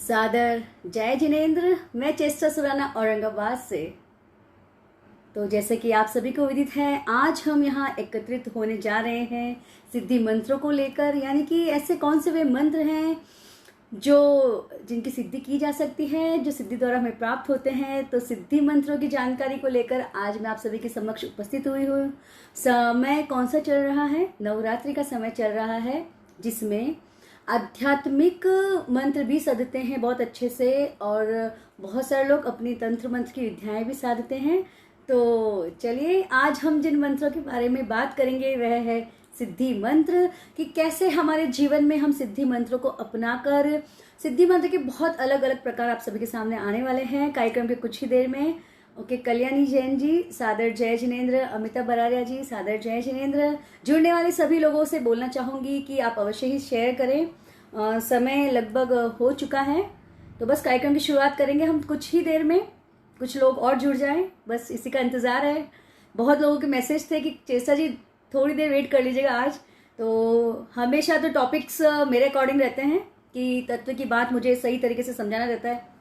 सादर जय जिनेंद्र। मैं चेस्टा सुराना औरंगाबाद से। तो जैसे कि आप सभी को विदित है, आज हम यहाँ एकत्रित होने जा रहे हैं सिद्धि मंत्रों को लेकर, यानी कि ऐसे कौन से वे मंत्र हैं जो जिनकी सिद्धि की जा सकती है, जो सिद्धि द्वारा हमें प्राप्त होते हैं। तो सिद्धि मंत्रों की जानकारी को लेकर आज मैं आप सभी के समक्ष उपस्थित हुई हूँ। समय कौन सा चल रहा है? नवरात्रि का समय चल रहा है, जिसमें आध्यात्मिक मंत्र भी साधते हैं बहुत अच्छे से, और बहुत सारे लोग अपनी तंत्र मंत्र की विद्याएं भी साधते हैं। तो चलिए, आज हम जिन मंत्रों के बारे में बात करेंगे वह है सिद्धि मंत्र, कि कैसे हमारे जीवन में हम सिद्धि मंत्रों को अपनाकर, सिद्धि मंत्र के बहुत अलग अलग प्रकार आप सभी के सामने आने वाले हैं कार्यक्रम के कुछ ही देर में। ओके, कल्याणी जैन जी सादर जय जिनेंद्र, अमिता बरारिया जी सादर जय जिनेंद्र। जुड़ने वाले सभी लोगों से बोलना चाहूंगी कि आप अवश्य ही शेयर करें। समय लगभग हो चुका है, तो बस कार्यक्रम की शुरुआत करेंगे हम कुछ ही देर में। कुछ लोग और जुड़ जाएं, बस इसी का इंतजार है। बहुत लोगों के मैसेज थे कि चेस्टा जी थोड़ी देर वेट कर लीजिएगा आज। तो हमेशा तो टॉपिक्स मेरे अकॉर्डिंग रहते हैं कि तत्व की बात मुझे सही तरीके से समझाना रहता है।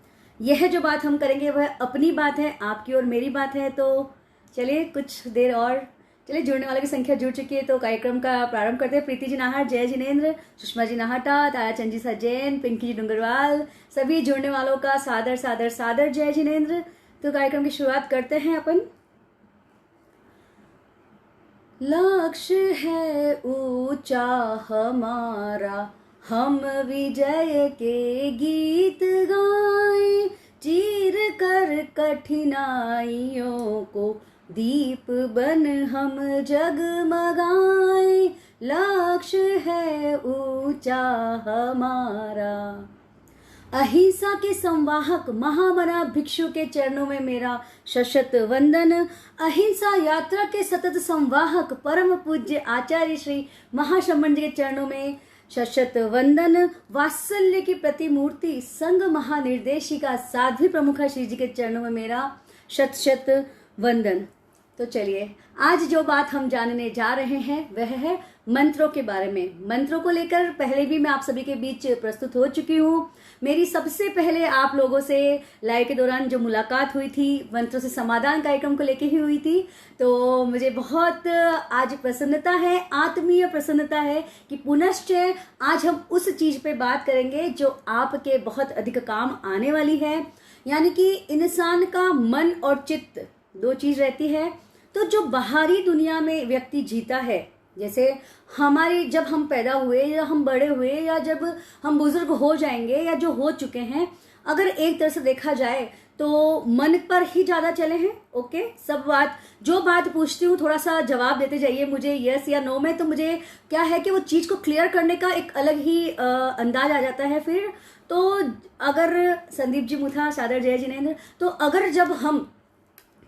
यह जो बात हम करेंगे वह अपनी बात है, आपकी और मेरी बात है। तो चलिए कुछ देर और, चलिए जुड़ने वालों की संख्या जुड़ चुकी है तो कार्यक्रम का प्रारंभ करते हैं। प्रीति जी नाहर जय जिनेंद्र, सुषमा जी नाहटा, ताराचंद जी सजैन, पिंकी जी डुंगरवाल, सभी जुड़ने वालों का सादर सादर सादर जय जिनेंद्र। तो कार्यक्रम की शुरुआत करते हैं अपन। लक्ष्य है ऊंचा हमारा, हम विजय के गीत गाएं, चीर कर कठिनाइयों को दीप बन हम जगमगाएं। लक्ष्य है ऊंचा हमारा। अहिंसा के संवाहक महामना भिक्षु के चरणों में मेरा सशत वंदन। अहिंसा यात्रा के सतत संवाहक परम पूज्य आचार्य श्री महाशमन जी के चरणों में सशत वंदन। वात्सल्य की प्रतिमूर्ति संघ महानिर्देशिका साध्वी प्रमुखा श्री जी के चरणों में मेरा शत शत वंदन। तो चलिए, आज जो बात हम जानने जा रहे हैं वह है मंत्रों के बारे में। मंत्रों को लेकर पहले भी मैं आप सभी के बीच प्रस्तुत हो चुकी हूँ। मेरी सबसे पहले आप लोगों से लाइव के दौरान जो मुलाकात हुई थी, मंत्रों से समाधान कार्यक्रम को लेकर ही हुई थी। तो मुझे बहुत आज प्रसन्नता है, आत्मीय प्रसन्नता है कि पुनश्च आज हम उस चीज पे बात करेंगे जो आपके बहुत अधिक काम आने वाली है। यानी कि इंसान का मन और चित्त दो चीज रहती है। तो जो बाहरी दुनिया में व्यक्ति जीता है, जैसे हमारी जब हम पैदा हुए या हम बड़े हुए या जब हम बुजुर्ग हो जाएंगे या जो हो चुके हैं, अगर एक तरह से देखा जाए तो मन पर ही ज्यादा चले हैं। ओके, सब बात जो बात पूछती हूँ थोड़ा सा जवाब देते जाइए मुझे यस या नो में। तो मुझे क्या है कि वो चीज को क्लियर करने का एक अलग ही अंदाज आ जाता है फिर। तो अगर संदीप जी मुथा सादर जय जिनेंद्र, तो अगर जब हम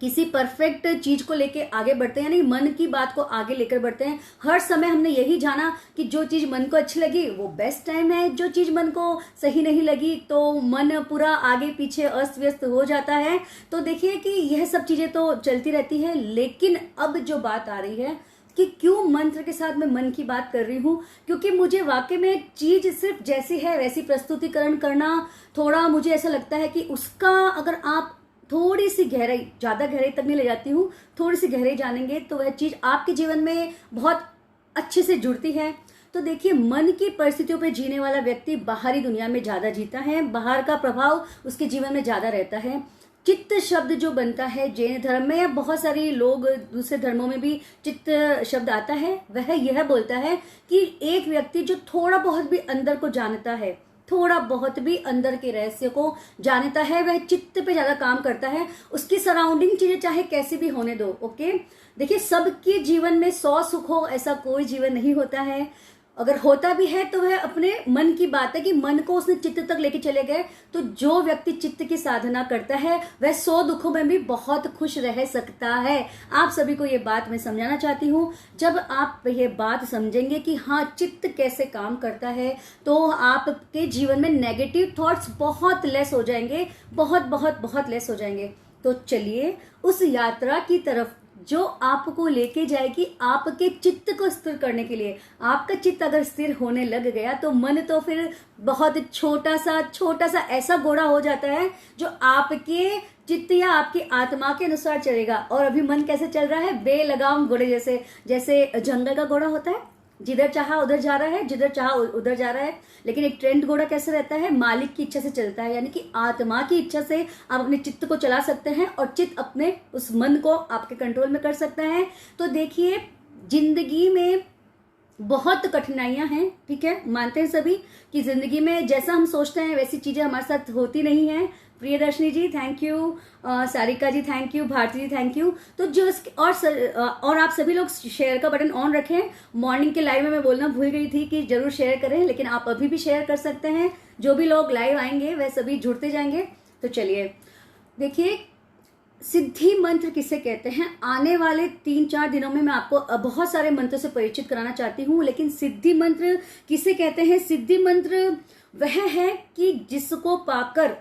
किसी परफेक्ट चीज को लेके आगे बढ़ते हैं, यानी मन की बात को आगे लेकर बढ़ते हैं, हर समय हमने यही जाना कि जो चीज मन को अच्छी लगी वो बेस्ट टाइम है, जो चीज मन को सही नहीं लगी तो मन पूरा आगे पीछे अस्त व्यस्त हो जाता है। तो देखिए कि यह सब चीजें तो चलती रहती है, लेकिन अब जो बात आ रही है कि क्यों मंत्र के साथ मैं मन की बात कर रही हूँ, क्योंकि मुझे वाकई में चीज सिर्फ जैसी है वैसी प्रस्तुतिकरण करना थोड़ा मुझे ऐसा लगता है कि उसका अगर आप थोड़ी सी गहराई, ज्यादा गहराई तक नहीं ले जाती हूँ, थोड़ी सी गहराई जानेंगे तो वह चीज आपके जीवन में बहुत अच्छे से जुड़ती है। तो देखिए, मन की परिस्थितियों पे जीने वाला व्यक्ति बाहरी दुनिया में ज्यादा जीता है, बाहर का प्रभाव उसके जीवन में ज्यादा रहता है। चित्त शब्द जो बनता है जैन धर्म में या बहुत सारे लोग दूसरे धर्मों में भी चित्त शब्द आता है, वह यह बोलता है कि एक व्यक्ति जो थोड़ा बहुत भी अंदर को जानता है, थोड़ा बहुत भी अंदर के रहस्य को जानता है, वह चित्त पे ज्यादा काम करता है। उसकी सराउंडिंग चीजें चाहे कैसी भी होने दो। ओके, देखिए, सबके जीवन में 100 सुख हो ऐसा कोई जीवन नहीं होता है। अगर होता भी है तो वह अपने मन की बात है कि मन को उसने चित्त तक लेके चले गए। तो जो व्यक्ति चित्त की साधना करता है वह 100 दुखों में भी बहुत खुश रह सकता है। आप सभी को ये बात मैं समझाना चाहती हूँ। जब आप ये बात समझेंगे कि हाँ चित्त कैसे काम करता है, तो आपके जीवन में नेगेटिव थॉट्स बहुत लेस हो जाएंगे, बहुत बहुत बहुत लेस हो जाएंगे। तो चलिए उस यात्रा की तरफ जो आपको लेके जाएगी आपके चित्त को स्थिर करने के लिए। आपका चित्त अगर स्थिर होने लग गया तो मन तो फिर बहुत छोटा सा ऐसा घोड़ा हो जाता है जो आपके चित्त या आपकी आत्मा के अनुसार चलेगा। और अभी मन कैसे चल रहा है, बेलगाम घोड़े जैसे, जैसे जंगल का घोड़ा होता है, जिधर चाहा उधर जा रहा है, जिधर चाहा उधर जा रहा है। लेकिन एक ट्रेंड घोड़ा कैसे रहता है, मालिक की इच्छा से चलता है, यानी कि आत्मा की इच्छा से आप अपने चित्त को चला सकते हैं और चित्त अपने उस मन को आपके कंट्रोल में कर सकता है। तो देखिए, जिंदगी में बहुत कठिनाइयां हैं, ठीक है, मानते हैं सभी कि जिंदगी में जैसा हम सोचते हैं वैसी चीजें हमारे साथ होती नहीं है। Priyadarshini ji thank you, Sarika ji thank you, Bharti ji thank you. तो जो और आप सभी लोग शेयर का बटन ऑन रखें। मॉर्निंग के लाइव में मैं बोलना भूल गई थी कि जरूर शेयर करें, लेकिन आप अभी भी शेयर कर सकते हैं। जो भी लोग लाइव आएंगे वह सभी जुड़ते जाएंगे। तो चलिए देखिए, सिद्धि मंत्र किसे कहते हैं। आने वाले 3-4 दिनों में मैं आपको बहुत सारे मंत्रों से परिचित कराना चाहती हूँ, लेकिन सिद्धि मंत्र किसे कहते हैं। सिद्धि मंत्र वह है कि जिसको पाकर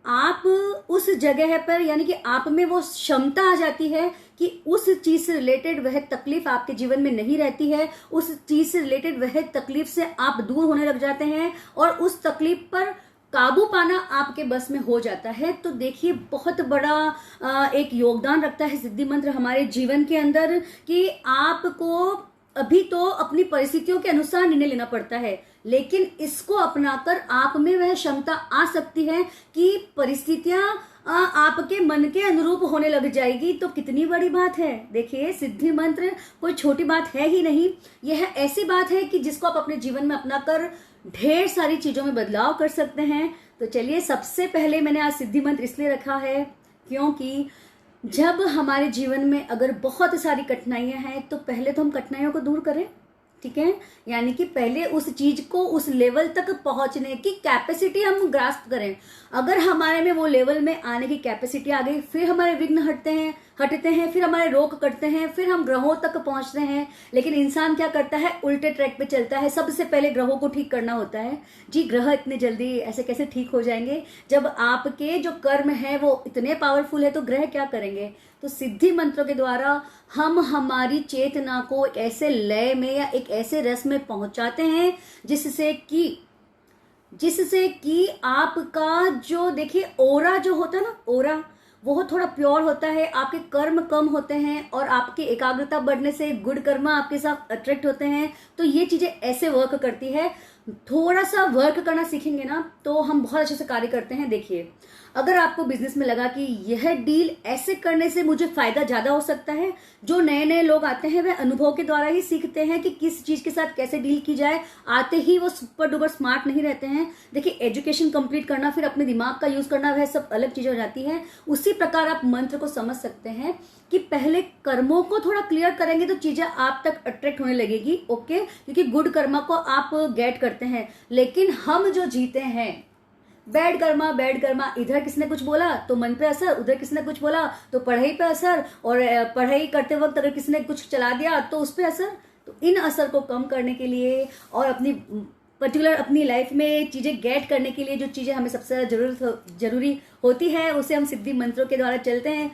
आप उस जगह पर, यानी कि आप में वो क्षमता आ जाती है कि उस चीज से रिलेटेड वह तकलीफ आपके जीवन में नहीं रहती है। उस चीज से रिलेटेड वह तकलीफ से आप दूर होने लग जाते हैं और उस तकलीफ पर काबू पाना आपके बस में हो जाता है। तो देखिए, बहुत बड़ा एक योगदान रखता है सिद्धि मंत्र हमारे जीवन के अंदर कि आपको अभी तो अपनी परिस्थितियों के अनुसार निर्णय लेना पड़ता है, लेकिन इसको अपनाकर आप में वह क्षमता आ सकती है कि परिस्थितियां आपके मन के अनुरूप होने लग जाएगी। तो कितनी बड़ी बात है। देखिए, सिद्धि मंत्र कोई छोटी बात है ही नहीं। यह ऐसी बात है कि जिसको आप अपने जीवन में अपनाकर ढेर सारी चीजों में बदलाव कर सकते हैं। तो चलिए, सबसे पहले मैंने आज सिद्धि मंत्र इसलिए रखा है क्योंकि जब हमारे जीवन में अगर बहुत सारी कठिनाइयां हैं तो पहले तो हम कठिनाइयों को दूर करें, ठीक है, यानी कि पहले उस चीज को, उस लेवल तक पहुंचने की कैपेसिटी हम ग्रास्प करें। अगर हमारे में वो लेवल में आने की कैपेसिटी आ गई, फिर हमारे विघ्न हटते हैं, फिर हमारे रोग कटते हैं, फिर हम ग्रहों तक पहुंचते हैं। लेकिन इंसान क्या करता है, उल्टे ट्रैक पे चलता है। सबसे पहले ग्रहों को ठीक करना होता है। जी, ग्रह इतने जल्दी ऐसे कैसे ठीक हो जाएंगे जब आपके जो कर्म है वो इतने पावरफुल है, तो ग्रह क्या करेंगे। तो सिद्धि मंत्रों के द्वारा हम हमारी चेतना को एक ऐसे लय में या एक ऐसे रस में पहुंचाते हैं जिससे कि आपका जो, देखिए, ओरा जो होता है ना, ओरा वो थोड़ा प्योर होता है, आपके कर्म कम होते हैं और आपकी एकाग्रता बढ़ने से गुड कर्म आपके साथ अट्रैक्ट होते हैं। तो ये चीजें ऐसे वर्क करती है। थोड़ा सा वर्क करना सीखेंगे ना तो हम बहुत अच्छे से कार्य करते हैं। देखिए, अगर आपको बिजनेस में लगा कि यह डील ऐसे करने से मुझे फायदा ज्यादा हो सकता है, जो नए नए लोग आते हैं वह अनुभव के द्वारा ही सीखते हैं कि किस चीज के साथ कैसे डील की जाए। आते ही वो सुपर डुपर स्मार्ट नहीं रहते हैं। देखिए, एजुकेशन कंप्लीट करना, फिर अपने दिमाग का यूज करना, वह सब अलग चीज हो जाती है। उसी प्रकार आप मंत्र को समझ सकते हैं कि पहले कर्मों को थोड़ा क्लियर करेंगे तो चीजें आप तक अट्रैक्ट होने लगेगी। ओके, क्योंकि गुड कर्मा को आप गेट करते हैं, लेकिन हम जो जीते हैं बैड कर्मा, इधर किसने कुछ बोला तो मन पे असर, उधर किसने कुछ बोला तो पढ़ाई पे असर, और पढ़ाई करते वक्त अगर किसने कुछ चला दिया तो उस पे असर। तो इन असर को कम करने के लिए और अपनी पर्टिकुलर अपनी लाइफ में चीजें गेट करने के लिए जो चीजें हमें सबसे ज्यादा जरूरी होती है, उसे हम सिद्धि मंत्रों के द्वारा चलते हैं।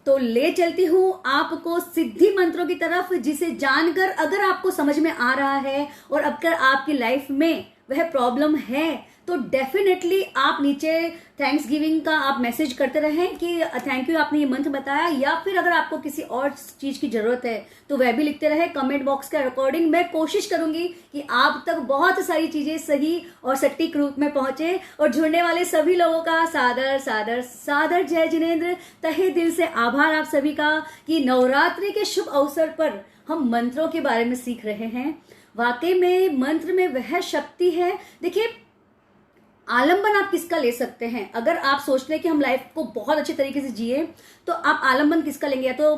तो ले चलती हूँ आपको सिद्धि मंत्रों की तरफ, जिसे जानकर अगर आपको समझ में आ रहा है और अगर आपकी लाइफ में वह प्रॉब्लम है तो डेफिनेटली आप नीचे थैंक्स गिविंग का आप मैसेज करते रहें कि थैंक यू आपने ये मंत्र बताया, या फिर अगर आपको किसी और चीज की जरूरत है तो वह भी लिखते रहे कमेंट बॉक्स के अकॉर्डिंग। मैं कोशिश करूंगी कि आप तक बहुत सारी चीजें सही और सटीक रूप में पहुंचे। और जुड़ने वाले सभी लोगों का सादर सादर सादर जय जिनेंद्र, तहे दिल से आभार आप सभी का कि नवरात्रि के शुभ अवसर पर हम मंत्रों के बारे में सीख रहे हैं। वाकई में मंत्र में वह शक्ति है। देखिए, आलंबन आप किसका ले सकते हैं। अगर आप सोचते हैं कि हम लाइफ को बहुत अच्छे तरीके से जिए तो आप आलंबन किसका लेंगे, या तो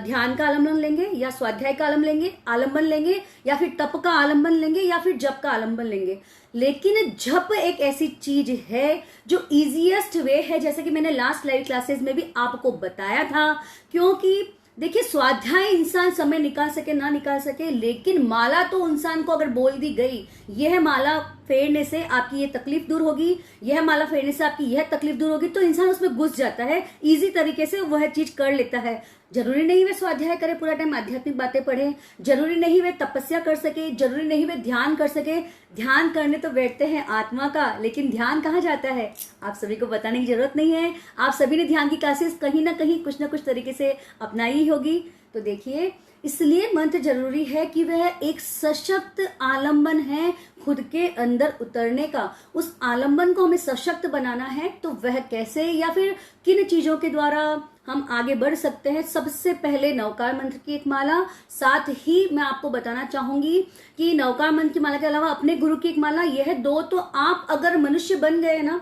ध्यान का आलंबन लेंगे, या स्वाध्याय का आलंबन लेंगे, या फिर तप का आलंबन लेंगे, या फिर जप का आलंबन लेंगे। लेकिन जप एक ऐसी चीज है जो इजीएस्ट वे है, जैसे कि मैंने लास्ट लाइव क्लासेस में भी आपको बताया था। क्योंकि देखिए, स्वाध्याय इंसान समय निकाल सके ना निकाल सके, लेकिन माला तो इंसान को अगर बोल दी गई, यह माला फेरने से आपकी ये तकलीफ दूर होगी, यह माला फेरने से आपकी यह तकलीफ दूर होगी, तो इंसान उसमें घुस जाता है, इजी तरीके से वह चीज कर लेता है। जरूरी नहीं वे स्वाध्याय करे, पूरा टाइम आध्यात्मिक बातें पढ़े, जरूरी नहीं वे तपस्या कर सके, जरूरी नहीं वे ध्यान कर सके। ध्यान करने तो बैठते हैं आत्मा का, लेकिन ध्यान कहाँ जाता है आप सभी को बताने की जरूरत नहीं है। आप सभी ने ध्यान की क्लासेस कहीं ना कहीं कुछ ना कुछ तरीके से अपनाई होगी। तो देखिए, इसलिए मंत्र जरूरी है कि वह एक सशक्त आलंबन है खुद के अंदर उतरने का। उस आलंबन को हमें सशक्त बनाना है, तो वह कैसे या फिर किन चीजों के द्वारा हम आगे बढ़ सकते हैं। सबसे पहले नवकार मंत्र की एक माला, साथ ही मैं आपको बताना चाहूंगी कि नवकार मंत्र की माला के अलावा अपने गुरु की एक माला। यह दो तो आप अगर मनुष्य बन गए ना,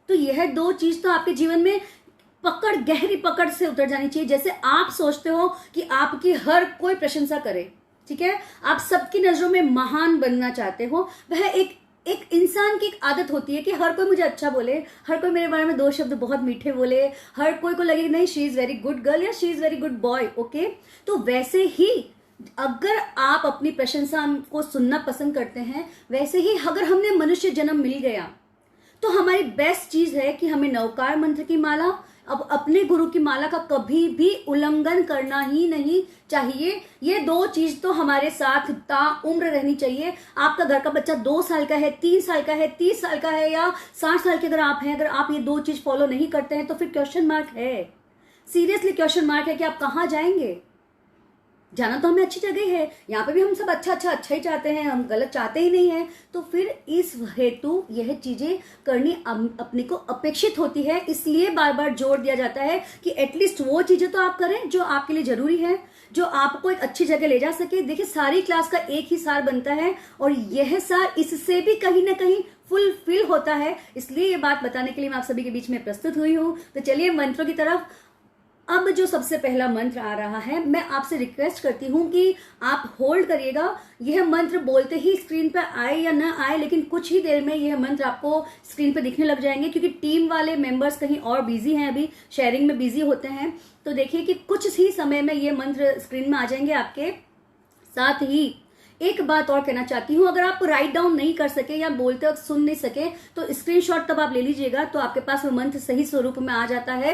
तो यह दो चीज तो आपके जीवन में पकड़, गहरी पकड़ से उतर जानी चाहिए। जैसे आप सोचते हो कि आपकी हर कोई प्रशंसा करे, ठीक है, आप सबकी नजरों में महान बनना चाहते हो, वह एक इंसान की एक आदत होती है कि हर कोई मुझे अच्छा बोले, हर कोई मेरे बारे में दो शब्द बहुत मीठे बोले, हर कोई को लगे नहीं she is very good girl या she is very good boy. Okay, तो वैसे ही अगर आप अपनी प्रशंसा को सुनना पसंद करते हैं, वैसे ही अगर हमने मनुष्य जन्म मिल गया, तो हमारी बेस्ट चीज है कि हमें नवकार मंत्र की माला, अब अपने गुरु की माला का कभी भी उल्लंघन करना ही नहीं चाहिए। ये दो चीज तो हमारे साथ ताउम्र रहनी चाहिए। आपका घर का बच्चा 2 साल का है, 3 साल का है, 30 साल का है या 60 साल के अगर आप हैं, अगर आप ये दो चीज फॉलो नहीं करते हैं, तो फिर क्वेश्चन मार्क है, सीरियसली क्वेश्चन मार्क है कि आप कहाँ जाएंगे। जाना तो हमें अच्छी जगह है, यहाँ पे भी हम सब अच्छा ही चाहते हैं, हम गलत चाहते ही नहीं है। तो फिर इस हेतु यह चीजें करनी अपने को अपेक्षित होती है। इसलिए बार बार जोर दिया जाता है कि एटलीस्ट वो चीजें तो आप करें जो आपके लिए जरूरी है, जो आपको एक अच्छी जगह ले जा सके। देखिए, सारी क्लास का एक ही सार बनता है और यह सार इससे भी कहीं ना कहीं फुलफिल होता है। इसलिए ये बात बताने के लिए मैं आप सभी के बीच में प्रस्तुत हुई हूँ। तो चलिए मंत्रों की तरफ। अब जो सबसे पहला मंत्र आ रहा है, मैं आपसे रिक्वेस्ट करती हूं कि आप होल्ड करिएगा। यह मंत्र बोलते ही स्क्रीन पर आए या ना आए, लेकिन कुछ ही देर में यह मंत्र आपको स्क्रीन पर दिखने लग जाएंगे, क्योंकि टीम वाले मेंबर्स कहीं और बिजी हैं, अभी शेयरिंग में बिजी होते हैं। तो देखिए कि कुछ ही समय में ये मंत्र स्क्रीन में आ जाएंगे आपके। साथ ही एक बात और कहना चाहती हूं, अगर आप राइट डाउन नहीं कर सके या बोलते वक्त सुन नहीं सके, तो स्क्रीनशॉट तब आप ले लीजिएगा, तो आपके पास वो मंत्र सही स्वरूप में आ जाता है।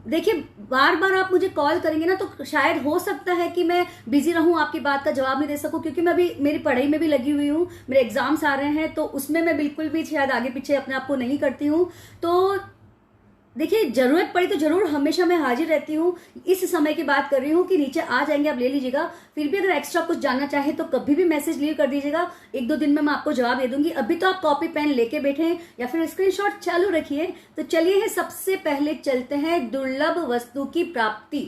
देखिए, बार बार आप मुझे कॉल करेंगे ना, तो शायद हो सकता है कि मैं बिजी रहूं, आपकी बात का जवाब नहीं दे सकूं, क्योंकि मैं अभी मेरी पढ़ाई में भी लगी हुई हूं, मेरे एग्जाम्स आ रहे हैं, तो उसमें मैं बिल्कुल भी शायद आगे पीछे अपने आप को नहीं करती हूँ। तो देखिए, जरूरत पड़ी तो जरूर हमेशा मैं हाजिर रहती हूँ। इस समय की बात कर रही हूँ कि नीचे आ जाएंगे, आप ले लीजिएगा। फिर भी अगर एक्स्ट्रा कुछ जानना चाहे तो कभी भी मैसेज लीव कर दीजिएगा, 1-2 दिन में मैं आपको जवाब दे दूंगी। अभी तो आप कॉपी पेन लेके बैठे हैं या फिर स्क्रीनशॉट चालू रखिए। तो चलिए, सबसे पहले चलते हैं दुर्लभ वस्तु की प्राप्ति।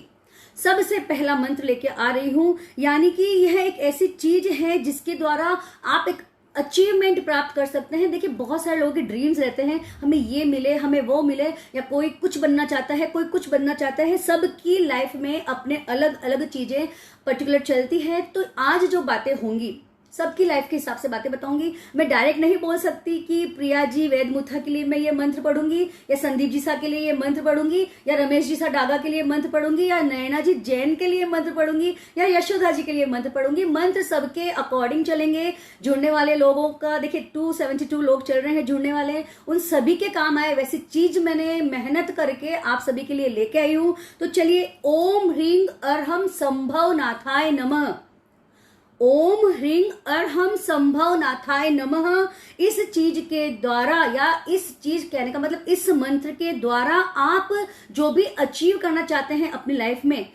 सबसे पहला मंत्र लेके आ रही हूं, यानी कि यह एक ऐसी चीज है जिसके द्वारा आप एक अचीवमेंट प्राप्त कर सकते हैं। देखिए, बहुत सारे लोगों के ड्रीम्स रहते हैं, हमें ये मिले, हमें वो मिले, या कोई कुछ बनना चाहता है, कोई कुछ बनना चाहता है। सबकी लाइफ में अपने अलग अलग चीजें पर्टिकुलर चलती है। तो आज जो बातें होंगी, सबकी लाइफ के हिसाब से बातें बताऊंगी। मैं डायरेक्ट नहीं बोल सकती कि प्रिया जी वेदमुथा के लिए मैं ये मंत्र पढ़ूंगी, या संदीप जी सा के लिए ये मंत्र पढ़ूंगी, या रमेश जी सा डागा के लिए मंत्र पढ़ूंगी, या नयना जी जैन के लिए मंत्र पढ़ूंगी, या यशोदा जी के लिए मंत्र पढ़ूंगी। मंत्र सबके अकॉर्डिंग चलेंगे। जुड़ने वाले लोगों का देखिए 272 लोग चल रहे हैं जुड़ने वाले, उन सभी के काम आए वैसी चीज मैंने मेहनत करके आप सभी के लिए लेके आई हूं। तो चलिए, ओम ह्रीं अर्हम संभव नाथाय नमः। ओम ह्रीं अर्हम संभव नाथाय नमः। इस चीज के द्वारा, या इस चीज कहने का मतलब इस मंत्र के द्वारा आप जो भी अचीव करना चाहते हैं अपनी लाइफ में,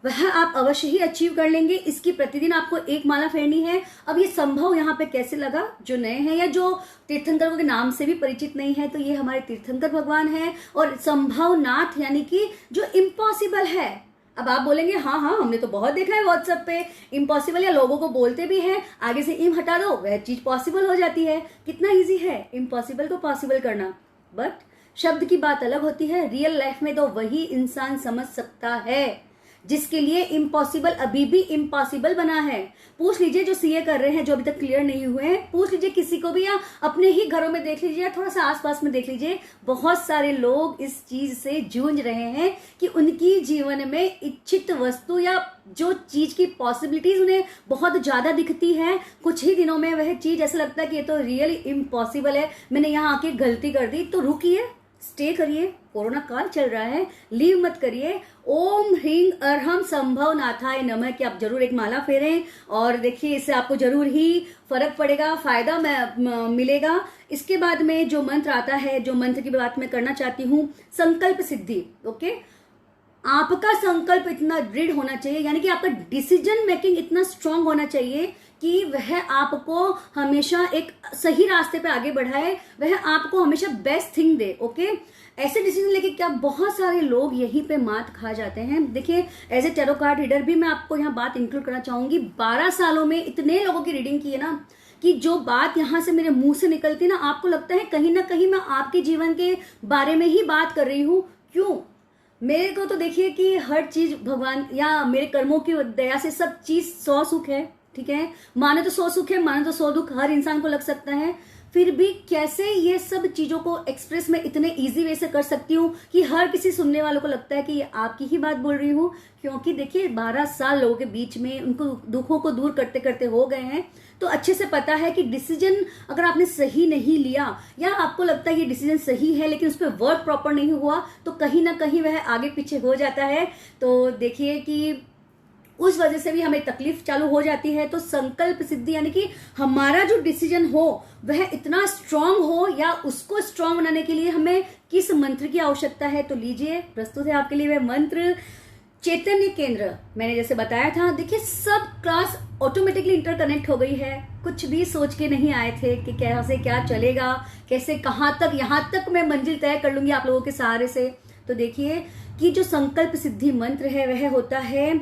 वह आप अवश्य ही अचीव कर लेंगे। इसकी प्रतिदिन आपको एक माला फेरनी है। अब ये संभव यहाँ पे कैसे लगा, जो नए हैं या जो तीर्थंकरों के नाम से भी परिचित नहीं है, तो ये हमारे तीर्थंकर भगवान है। और संभव नाथ यानी कि जो इम्पॉसिबल है। अब आप बोलेंगे हाँ हमने तो बहुत देखा है व्हाट्सएप पे इम्पॉसिबल, या लोगों को बोलते भी हैं, आगे से इम हटा दो वह चीज पॉसिबल हो जाती है। कितना इजी है इम्पॉसिबल को पॉसिबल करना। बट शब्द की बात अलग होती है, रियल लाइफ में तो वही इंसान समझ सकता है जिसके लिए इम्पॉसिबल अभी भी इम्पॉसिबल बना है। पूछ लीजिए जो सीए कर रहे हैं, जो अभी तक क्लियर नहीं हुए हैं, पूछ लीजिए किसी को भी, या अपने ही घरों में देख लीजिए, या थोड़ा सा आसपास में देख लीजिए। बहुत सारे लोग इस चीज से जूझ रहे हैं कि उनकी जीवन में इच्छित वस्तु या जो चीज की पॉसिबिलिटीज उन्हें बहुत ज्यादा दिखती है, कुछ ही दिनों में वह चीज ऐसा लगता है कि ये तो रियली इम्पॉसिबल है, मैंने यहाँ आके गलती कर दी। तो रुकिए, स्टे करिए, कोरोना काल चल रहा है, लीव मत करिए। ओम ह्रीं अर्हम संभव नाथाय नमः की आप जरूर एक माला फेरें और देखिए इससे आपको जरूर ही फर्क पड़ेगा, फायदा मिलेगा। इसके बाद में जो मंत्र आता है, जो मंत्र की बात मैं करना चाहती हूँ, संकल्प सिद्धि। ओके, आपका संकल्प इतना दृढ़ होना चाहिए, यानी कि आपका डिसीजन मेकिंग इतना स्ट्रांग होना चाहिए कि वह आपको हमेशा एक सही रास्ते पे आगे बढ़ाए, वह आपको हमेशा बेस्ट थिंग दे। ओके, ऐसे डिसीजन लेके क्या बहुत सारे लोग यहीं पे मात खा जाते हैं। देखिए as a tarot card reader भी मैं आपको यहाँ बात इंक्लूड करना चाहूंगी। 12 सालों में इतने लोगों की रीडिंग की है ना, कि जो बात यहाँ से मेरे मुंह से निकलती ना, आपको लगता है कहीं ना कहीं मैं आपके जीवन के बारे में ही बात कर रही हूँ। क्यों? मेरे को तो देखिए कि हर चीज भगवान या मेरे कर्मों की दया से सब चीज 100 सुख है, ठीक है। माने तो 100 सुख है, माने तो 100 दुख, हर इंसान को लग सकता है। फिर भी कैसे ये सब चीजों को एक्सप्रेस में इतने इजी वे से कर सकती हूँ कि हर किसी सुनने वालों को लगता है कि ये आपकी ही बात बोल रही हूँ। क्योंकि देखिए 12 साल लोगों के बीच में उनको दुखों को दूर करते करते हो गए हैं, तो अच्छे से पता है कि डिसीजन अगर आपने सही नहीं लिया, या आपको लगता है ये डिसीजन सही है लेकिन उस पर वर्क प्रॉपर नहीं हुआ, तो कहीं ना कहीं वह आगे पीछे हो जाता है। तो देखिए कि उस वजह से भी हमें तकलीफ चालू हो जाती है। तो संकल्प सिद्धि यानी कि हमारा जो डिसीजन हो वह इतना स्ट्रांग हो, या उसको स्ट्रांग बनाने के लिए हमें किस मंत्र की आवश्यकता है, तो लीजिए प्रस्तुत है आपके लिए वह मंत्र, चैतन्य केंद्र। मैंने जैसे बताया था, देखिए सब क्लास ऑटोमेटिकली इंटरकनेक्ट हो गई है, कुछ भी सोच के नहीं आए थे कि कैसे क्या चलेगा, कैसे कहाँ तक, यहाँ तक मैं मंजिल तय कर लूंगी आप लोगों के सहारे से। तो देखिए कि जो संकल्प सिद्धि मंत्र है वह होता है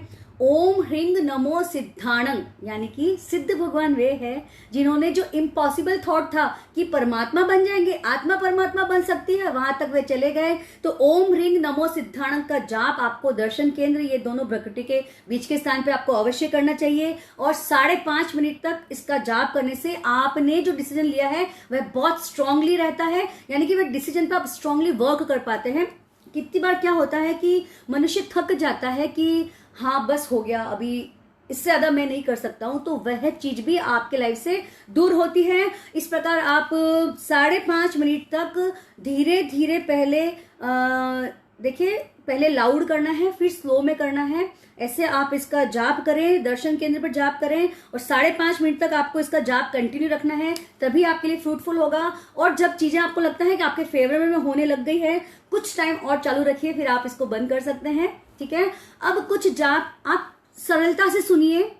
ओम ह्रीं नमो सिद्धाणं, यानी कि सिद्ध भगवान वे है जिन्होंने जो इम्पॉसिबल थॉट था कि परमात्मा बन जाएंगे, आत्मा परमात्मा बन सकती है, वहां तक वे चले गए। तो ओम ह्रीं नमो सिद्धाणं का जाप आपको दर्शन केंद्र, ये दोनों प्रकृति के बीच के स्थान पे आपको अवश्य करना चाहिए, और 5.5 मिनट तक इसका जाप करने से आपने जो डिसीजन लिया है वह बहुत स्ट्रांगली रहता है, यानी कि वह डिसीजन पे आप स्ट्रांगली वर्क कर पाते हैं। कितनी बार क्या होता है कि मनुष्य थक जाता है कि हाँ बस हो गया, अभी इससे ज्यादा मैं नहीं कर सकता हूं, तो वह चीज भी आपके लाइफ से दूर होती है। इस प्रकार आप 5.5 मिनट तक धीरे धीरे पहले देखिए पहले लाउड करना है, फिर स्लो में करना है। ऐसे आप इसका जाप करें, दर्शन केंद्र पर जाप करें, और 5.5 मिनट तक आपको इसका जाप कंटिन्यू रखना है, तभी आपके लिए फ्रूटफुल होगा। और जब चीजें आपको लगता है कि आपके फेवर में होने लग गई है, कुछ टाइम और चालू रखिए, फिर आप इसको बंद कर सकते हैं, ठीक है। अब कुछ जाप आप सरलता से सुनिए,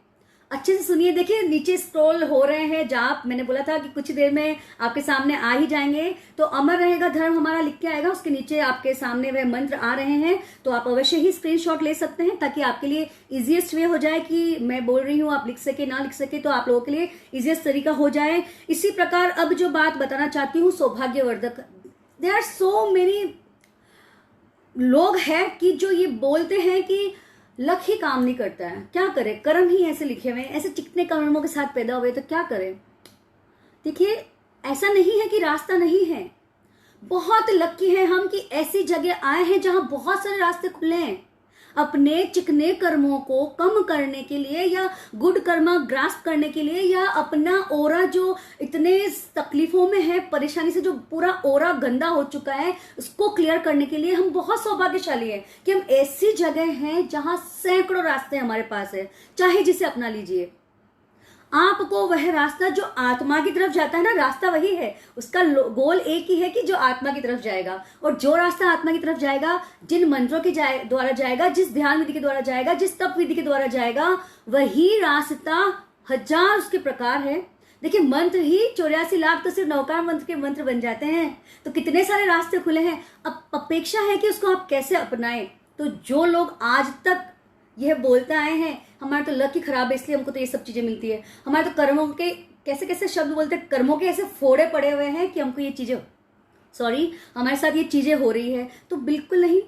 अच्छे से सुनिए। देखिए नीचे स्क्रॉल हो रहे हैं जाप, मैंने बोला था कि कुछ देर में आपके सामने आ ही जाएंगे। तो अमर रहेगा धर्म हमारा लिख के आएगा, उसके नीचे आपके सामने वह मंत्र आ रहे हैं, तो आप अवश्य ही स्क्रीनशॉट ले सकते हैं, ताकि आपके लिए इजीएस्ट वे हो जाए कि मैं बोल रही हूँ, आप लिख सके ना लिख सके तो आप लोगों के लिए इजीएस्ट तरीका हो जाए। इसी प्रकार अब जो बात बताना चाहती हूँ सौभाग्यवर्धक, देयर आर सो मेनी लोग हैं कि जो ये बोलते हैं कि लक ही काम नहीं करता है, क्या करें, कर्म ही ऐसे लिखे हुए हैं, ऐसे चिकने कर्मों के साथ पैदा हुए, तो क्या करें। देखिए ऐसा नहीं है कि रास्ता नहीं है, बहुत लकी हैं हम कि ऐसी जगह आए हैं जहां बहुत सारे रास्ते खुले हैं। अपने चिकने कर्मों को कम करने के लिए, या गुड कर्मा ग्रास्प करने के लिए, या अपना ओरा जो इतने तकलीफों में है, परेशानी से जो पूरा ओरा गंदा हो चुका है, उसको क्लियर करने के लिए हम बहुत सौभाग्यशाली हैं कि हम ऐसी जगह हैं जहां सैकड़ों रास्ते हमारे पास है, चाहे जिसे अपना लीजिए। आपको वह रास्ता जो आत्मा की तरफ जाता है ना, रास्ता वही है, उसका गोल एक ही है कि जो आत्मा की तरफ जाएगा। और जो रास्ता आत्मा की तरफ जाएगा, जिन मंत्रों के द्वारा जाएगा, जिस ध्यान विधि के द्वारा जाएगा, जिस तप विधि के द्वारा जाएगा, वही रास्ता 1000 उसके प्रकार है। देखिए मंत्र ही 84 लाख तो सिर्फ नौकार मंत्र के मंत्र बन जाते हैं, तो कितने सारे रास्ते खुले हैं। अब अपेक्षा है कि उसको आप कैसे अपनाएं। तो जो लोग आज तक यह बोलते आए हैं हमारा तो लक ही खराब है इसलिए हमको तो ये सब चीजें मिलती है, हमारे तो कर्मों के कैसे कैसे शब्द बोलते हैं, कर्मों के ऐसे फोड़े पड़े हुए हैं कि हमको ये चीजें हमारे साथ ये चीजें हो रही है, तो बिल्कुल नहीं।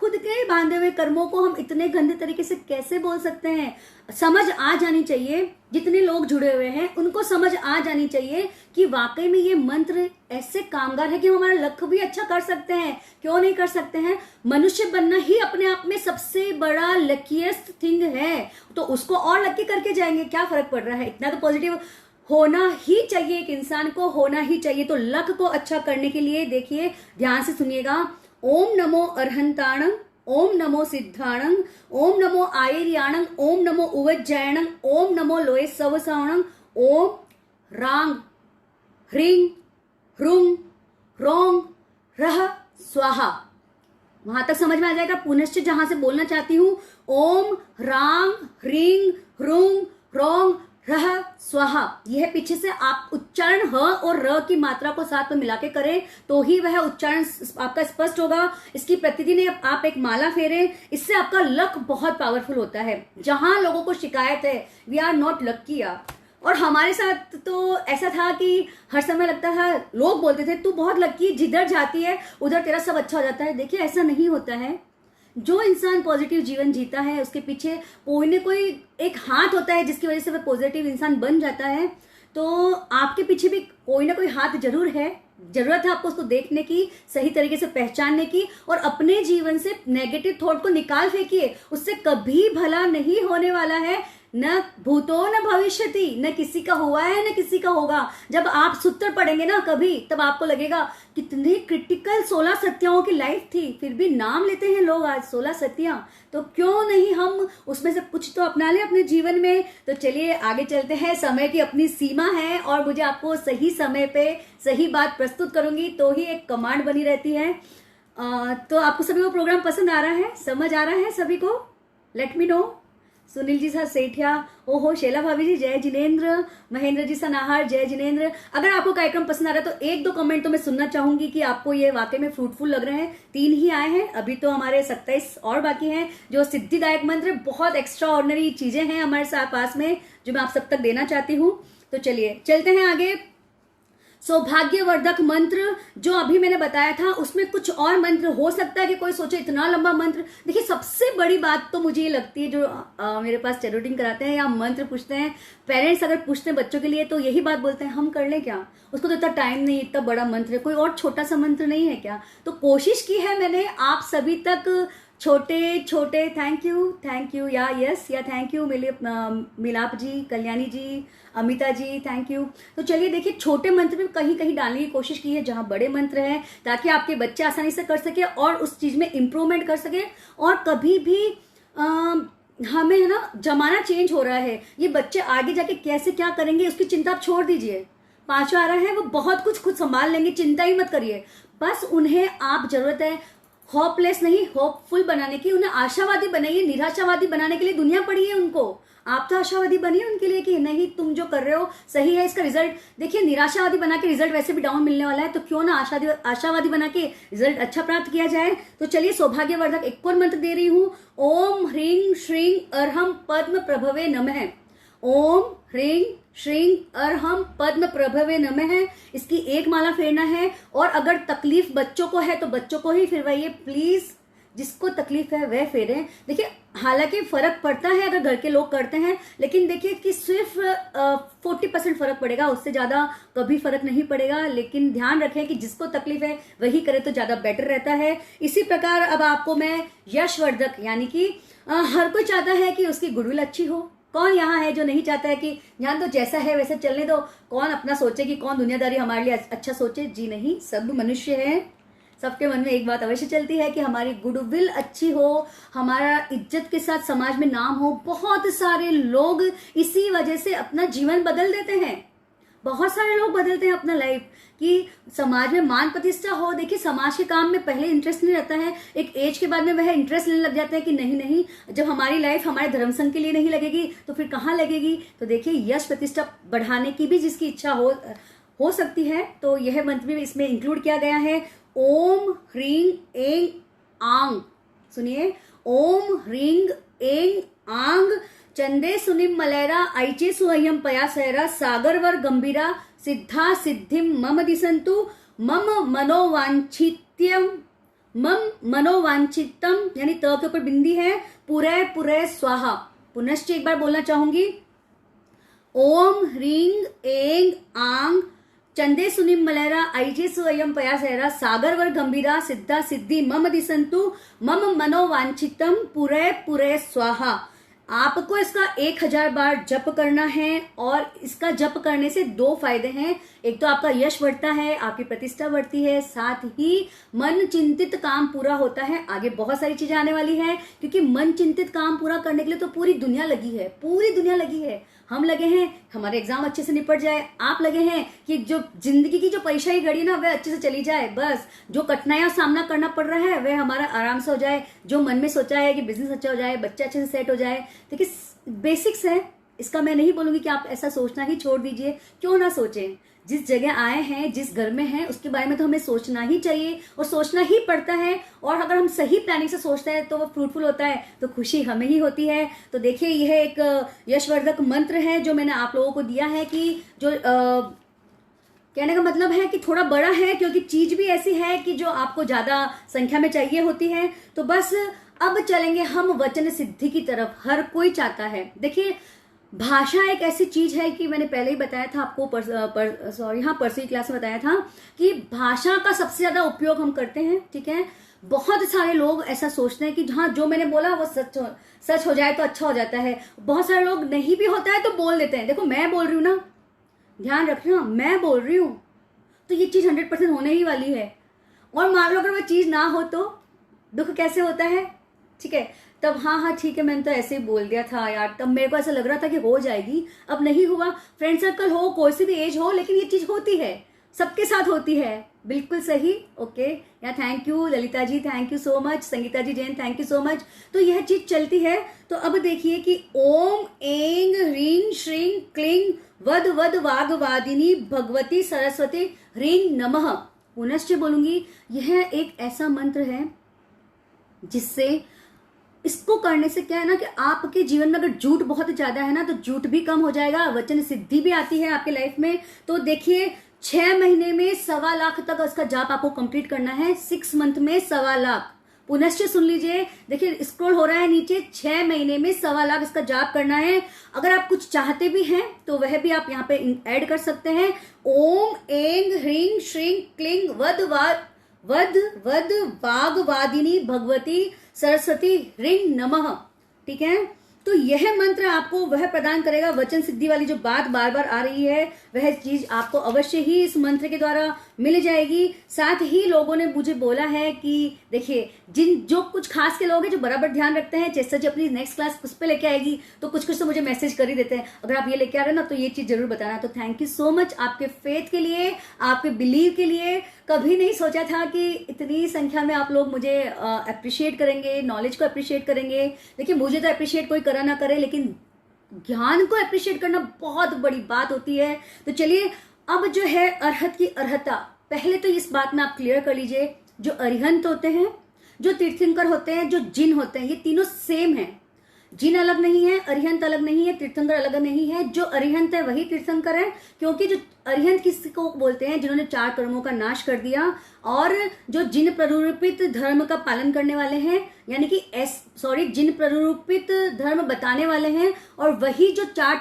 खुद के बांधे हुए कर्मों को हम इतने गंदे तरीके से कैसे बोल सकते हैं? समझ आ जानी चाहिए, जितने लोग जुड़े हुए हैं उनको समझ आ जानी चाहिए कि वाकई में ये मंत्र ऐसे कामगार है कि हम हमारा लक्ष्य भी अच्छा कर सकते हैं। क्यों नहीं कर सकते हैं? मनुष्य बनना ही अपने आप में सबसे बड़ा लकीएस्ट थिंग है, तो उसको और लकी करके जाएंगे, क्या फर्क पड़ रहा है? इतना तो पॉजिटिव होना ही चाहिए, एक इंसान को होना ही चाहिए। तो लक को अच्छा करने के लिए देखिए, ध्यान से सुनिएगा, ओम नमो अरहंताणं, ओम नमो सिद्धाणं, ओम नमो आयर्याणं, ओम नमो उवज्जयणं, ओम नमो लोये सवसाणं, ओम रांग ह्रीं ह्रूं रोंग रह स्वाहा। वहां तक समझ में आ जाएगा। पुनश्च जहां से बोलना चाहती हूं, ओम रांग ह्रीं ह्रूं रोंग रह स्वाहा। यह पीछे से आप उच्चारण ह और र की मात्रा को साथ में मिला के करें तो ही वह उच्चारण आपका स्पष्ट होगा। इसकी प्रतिदिन आप एक माला फेरें, इससे आपका लक बहुत पावरफुल होता है। जहां लोगों को शिकायत है वी आर नॉट लक्की यार, और हमारे साथ तो ऐसा था कि हर समय लगता था, लोग बोलते थे तू बहुत लक्की, जिधर जाती है उधर तेरा सब अच्छा हो जाता है। देखिए ऐसा नहीं होता है। जो इंसान पॉजिटिव जीवन जीता है उसके पीछे कोई न कोई एक हाथ होता है जिसकी वजह से वह पॉजिटिव इंसान बन जाता है। तो आपके पीछे भी कोई ना कोई हाथ जरूर है। जरूरत है आपको उसको देखने की, सही तरीके से पहचानने की, और अपने जीवन से नेगेटिव थॉट को निकाल फेंकिए। उससे कभी भला नहीं होने वाला है, न भूतो न भविष्यति, न किसी का हुआ है न किसी का होगा। जब आप सूत्र पढ़ेंगे ना कभी, तब आपको लगेगा कितनी क्रिटिकल 16 सत्याओं की लाइफ थी, फिर भी नाम लेते हैं लोग आज 16 सत्या। तो क्यों नहीं हम उसमें से कुछ तो अपना लें अपने जीवन में। तो चलिए आगे चलते हैं। समय की अपनी सीमा है और मुझे आपको सही समय पे सही बात प्रस्तुत करूंगी तो ही एक कमांड बनी रहती है। तो आपको सभी को प्रोग्राम पसंद आ रहा है, समझ आ रहा है सभी को? Let me know. Sunil ji सा सेठिया, ओहो शैला भाभी जी जय जिनेन्द्र, महेंद्र जी सा नाहर जय जिनेन्द्र। अगर आपको कार्यक्रम पसंद आ रहा है तो एक दो कमेंट तो मैं सुनना चाहूंगी कि आपको ये वाकई में फ्रूटफुल लग रहे हैं। 3 ही आए हैं, अभी तो हमारे 27 और बाकी हैं। जो सिद्धिदायक मंत्र, बहुत एक्स्ट्रा ऑर्डिनरी चीजें हैं हमारे साथ पास में जो मैं आप सब तक देना चाहती हूँ। तो चलिए चलते हैं आगे। सौभाग्यवर्धक मंत्र जो अभी मैंने बताया था, उसमें कुछ और मंत्र हो सकता है कि कोई सोचे इतना लंबा मंत्र। देखिए सबसे बड़ी बात तो मुझे ये लगती है, जो मेरे पास चैरोटिंग कराते हैं या मंत्र पूछते हैं, पेरेंट्स अगर पूछते हैं बच्चों के लिए तो यही बात बोलते हैं, हम कर लें क्या, उसको तो इतना टाइम नहीं, इतना बड़ा मंत्र है, कोई और छोटा सा मंत्र नहीं है क्या? तो कोशिश की है मैंने आप सभी तक छोटे छोटे, थैंक यू या यस या थैंक यू मिलाप जी, कल्याणी जी, अमिता जी, थैंक यू। तो चलिए देखिए, छोटे मंत्र भी कहीं कहीं डालने की कोशिश की है जहां बड़े मंत्र हैं, ताकि आपके बच्चे आसानी से कर सके और उस चीज में इंप्रूवमेंट कर सके। और कभी भी हमें है ना, जमाना चेंज हो रहा है, ये बच्चे आगे जाके कैसे क्या करेंगे उसकी चिंता आप छोड़ दीजिए। 5वां आ रहा है, वो बहुत कुछ खुद संभाल लेंगे, चिंता ही मत करिए। बस उन्हें आप जरूरत है होपलेस नहीं, होपफुल बनाने की, उन्हें आशावादी बनाइए। निराशावादी बनाने के लिए दुनिया पड़ी है उनको, आप तो आशावादी बनिए उनके लिए कि नहीं तुम जो कर रहे हो सही है, इसका रिजल्ट देखिए। निराशावादी बना के रिजल्ट वैसे भी डाउन मिलने वाला है, तो क्यों ना आशावादी बना के रिजल्ट अच्छा प्राप्त किया जाए। तो चलिए सौभाग्यवर्धक एक और मंत्र दे रही हूं, ओम ह्रीं श्रीं अर्हम पद्म प्रभवे नमः। ओम ह्रीं श्रीं अर्हम पद्म प्रभवे नमः। इसकी एक माला फेरना है, और अगर तकलीफ बच्चों को है तो बच्चों को ही फिरवाइए प्लीज, जिसको तकलीफ है वह फेरें। देखिए हालांकि फर्क पड़ता है अगर घर के लोग करते हैं, लेकिन देखिए कि सिर्फ 40% फर्क पड़ेगा, उससे ज्यादा कभी फर्क नहीं पड़ेगा। लेकिन ध्यान रखें कि जिसको तकलीफ है वही करे तो ज्यादा बेटर रहता है। इसी प्रकार अब आपको मैं यशवर्धक, यानी कि हर कोई चाहता है कि उसकी गुडविल अच्छी हो। कौन यहाँ है जो नहीं चाहता है कि यहाँ तो जैसा है वैसे चलने दो, कौन अपना सोचे कि कौन दुनियादारी हमारे लिए अच्छा सोचे? जी नहीं, सब मनुष्य हैं, सबके मन में एक बात अवश्य चलती है कि हमारी गुडविल अच्छी हो, हमारा इज्जत के साथ समाज में नाम हो। बहुत सारे लोग इसी वजह से अपना जीवन बदल देते हैं, बहुत सारे लोग बदलते हैं अपना लाइफ कि समाज में मान प्रतिष्ठा हो। देखिए समाज के काम में पहले इंटरेस्ट नहीं रहता है, एक एज के बाद में वह इंटरेस्ट लेने लग जाता है कि नहीं, जब हमारी लाइफ हमारे धर्म संघ के लिए नहीं लगेगी तो फिर कहाँ लगेगी। तो देखिए यश प्रतिष्ठा बढ़ाने की भी जिसकी इच्छा हो सकती है, तो यह मंत्र भी इसमें इंक्लूड किया गया है। ओम ह्रीं ऐं आंग, सुनिए, ओम ह्रीं ऐं आंग चंदे सुनिम मलैरा ऐचे सुहयम पयासैरा सागरवर गंभीरा सिद्धा सिद्धिम मम दिसंतु मम मनोवांछित्यम मम मनोवांछितम यानी त के ऊपर बिंदी है, पुरे पुरे स्वाहा। पुनश्च एक बार बोलना चाहूंगी, ओम ह्रींग ऐंग आंग चंदे सुनिम मलेरा ऐजे सुयम पयासेरा सागर वर गंभीरा सिद्धा सिद्धि मम दिसंतु मम मनोवांछितम पुरे पुरे स्वाहा। आपको इसका 1000 बार जप करना है और इसका जप करने से 2 फायदे हैं। एक तो आपका यश बढ़ता है, आपकी प्रतिष्ठा बढ़ती है, साथ ही मन चिंतित काम पूरा होता है। आगे बहुत सारी चीजें आने वाली है, क्योंकि मन चिंतित काम पूरा करने के लिए तो पूरी दुनिया लगी है, पूरी दुनिया लगी है। हम लगे हैं हमारे एग्जाम अच्छे से निपट जाए, आप लगे हैं कि जो जिंदगी की जो परीक्षा की घड़ी ना वह अच्छे से चली जाए, बस जो कठिनाइयां सामना करना पड़ रहा है वह हमारा आराम से हो जाए। जो मन में सोचा है कि बिजनेस अच्छा हो जाए, बच्चा अच्छे से सेट हो जाए, देखिए बेसिक्स है इसका। मैं नहीं बोलूंगी कि आप ऐसा सोचना ही छोड़ दीजिए, क्यों ना सोचें। जिस जगह आए हैं, जिस घर में हैं, उसके बारे में तो हमें सोचना ही चाहिए और सोचना ही पड़ता है। और अगर हम सही प्लानिंग से सोचते हैं तो वो फ्रूटफुल होता है, तो खुशी हमें ही होती है। तो देखिए यह एक यशवर्धक मंत्र है जो मैंने आप लोगों को दिया है, कि जो कहने का मतलब है कि थोड़ा बड़ा है, क्योंकि चीज भी ऐसी है कि जो आपको ज्यादा संख्या में चाहिए होती है। तो बस अब चलेंगे हम वचन सिद्धि की तरफ। हर कोई चाहता है, देखिए भाषा एक ऐसी चीज है कि मैंने पहले ही बताया था आपको, परसों की क्लास में बताया था कि भाषा का सबसे ज्यादा उपयोग हम करते हैं। ठीक है, बहुत सारे लोग ऐसा सोचते हैं कि हाँ जो मैंने बोला वो सच हो जाए तो अच्छा हो जाता है। बहुत सारे लोग नहीं भी होता है तो बोल देते हैं। देखो मैं बोल रही हूं ना, ध्यान रखना, मैं बोल रही हूं तो ये चीज 100% होने ही वाली है। और मान लो अगर वो चीज ना हो तो दुख कैसे होता है। ठीक है, तब हाँ ठीक है मैंने तो ऐसे ही बोल दिया था यार, तब मेरे को ऐसा लग रहा था कि हो जाएगी, अब नहीं हुआ। फ्रेंड सर्कल हो, कोई सी भी एज हो, लेकिन ये चीज होती है, सबके साथ होती है। बिल्कुल सही, ओके या thank you Lalita ji, thank you so much. Sangeeta ji Jain, thank you so much. तो यह चीज चलती है। तो अब देखिए कि ओम ऐंग ह्रीं श्रीं क्लीं वद वद वाग्वादिनी भगवती सरस्वती ह्रीं नमः। पुनश्च बोलूंगी, यह एक ऐसा मंत्र है जिससे, इसको करने से क्या है ना कि आपके जीवन में अगर झूठ बहुत ज्यादा है ना तो झूठ भी कम हो जाएगा, वचन सिद्धि भी आती है आपके लाइफ में। तो देखिए 6 महीने में 1.25 लाख तक इसका जाप आपको कंप्लीट करना है, 6 मंथ में 1.25 लाख। पुनश्च सुन लीजिए, देखिए स्क्रॉल हो रहा है नीचे, 6 महीने में 1.25 लाख इसका जाप करना है। अगर आप कुछ चाहते भी हैं तो वह भी आप यहाँ पे ऐड कर सकते हैं। ओम ऐंग ह्रीं श्रीं क्लीं वद वद वाग्वादिनी भगवती सरस्वती ह्रीं नमः। ठीक है, तो यह मंत्र आपको वह प्रदान करेगा, वचन सिद्धि वाली जो बात बार बार आ रही है वह चीज आपको अवश्य ही इस मंत्र के द्वारा मिल जाएगी। साथ ही लोगों ने मुझे बोला है कि देखिए जो कुछ खास के लोग हैं जो बराबर ध्यान रखते हैं, जैसे जी अपनी नेक्स्ट क्लास उस पर लेके आएगी तो कुछ तो मुझे मैसेज कर ही देते हैं, अगर आप ये लेके आ रहे हो ना तो ये चीज जरूर बताना। तो थैंक यू सो मच आपके फेथ के लिए, आपके बिलीव के लिए। कभी नहीं सोचा था कि इतनी संख्या में आप लोग मुझे अप्रिशिएट करेंगे, नॉलेज को अप्रिशिएट करेंगे। देखिए मुझे तो अप्रिशिएट कोई करा ना करे, लेकिन ज्ञान को अप्रिशिएट करना बहुत बड़ी बात होती है। तो चलिए अब जो है अरहत की अर्हता, पहले तो इस बात में आप क्लियर कर लीजिए, जो अरिहंत होते हैं, जो तीर्थंकर होते हैं, जो जिन होते हैं, ये तीनों सेम है। जिन अलग नहीं है, अरिहंत अलग नहीं है, तीर्थंकर अलग नहीं है। जो अरिहंत है वही तीर्थंकर है, क्योंकि जो अरिहंत किसको बोलते हैं, जिन्होंने 4 कर्मों का नाश कर दिया। और जो जिन प्ररूपित धर्म का पालन करने वाले हैं, यानी कि जिन प्ररूपित धर्म बताने वाले हैं, और वही जो 4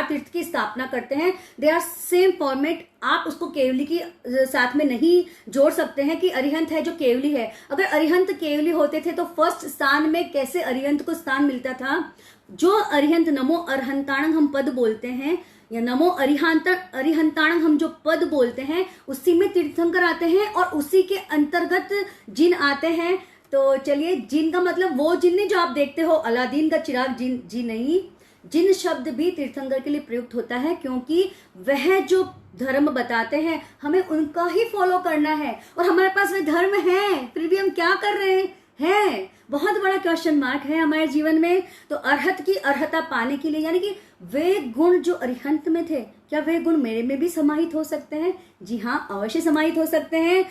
तीर्थ की स्थापना करते हैं, दे आर सेम फॉर्मेट। आप उसको केवली की साथ में नहीं जोड़ सकते हैं कि अरिहंत है जो केवली है। अगर अरिहंत केवली होते थे तो फर्स्ट स्थान में कैसे अरिहंत को स्थान मिलता था। जो अरिहंत नमो अरहंताणं हम पद बोलते हैं, या नमो अरिहंताणं हम जो पद बोलते हैं, उसी में तीर्थंकर आते हैं और उसी के अंतर्गत जिन आते हैं। तो चलिए, जिन का मतलब वो जिन नहीं जो आप देखते हो अलादीन का चिराग, जिन नहीं, जिन शब्द भी तीर्थंकर के लिए प्रयुक्त होता है, क्योंकि वह जो धर्म बताते हैं हमें उनका ही फॉलो करना है। और हमारे पास वह धर्म है, फिर भी हम क्या कर रहे हैं, बहुत बड़ा क्वेश्चन मार्क है हमारे जीवन में। तो अरहत की अर्हता पाने के लिए, यानी कि वे गुण जो अरिहंत में थे, क्या वे गुण मेरे में भी समाहित हो सकते हैं? जी हाँ, अवश्य समाहित हो सकते हैं।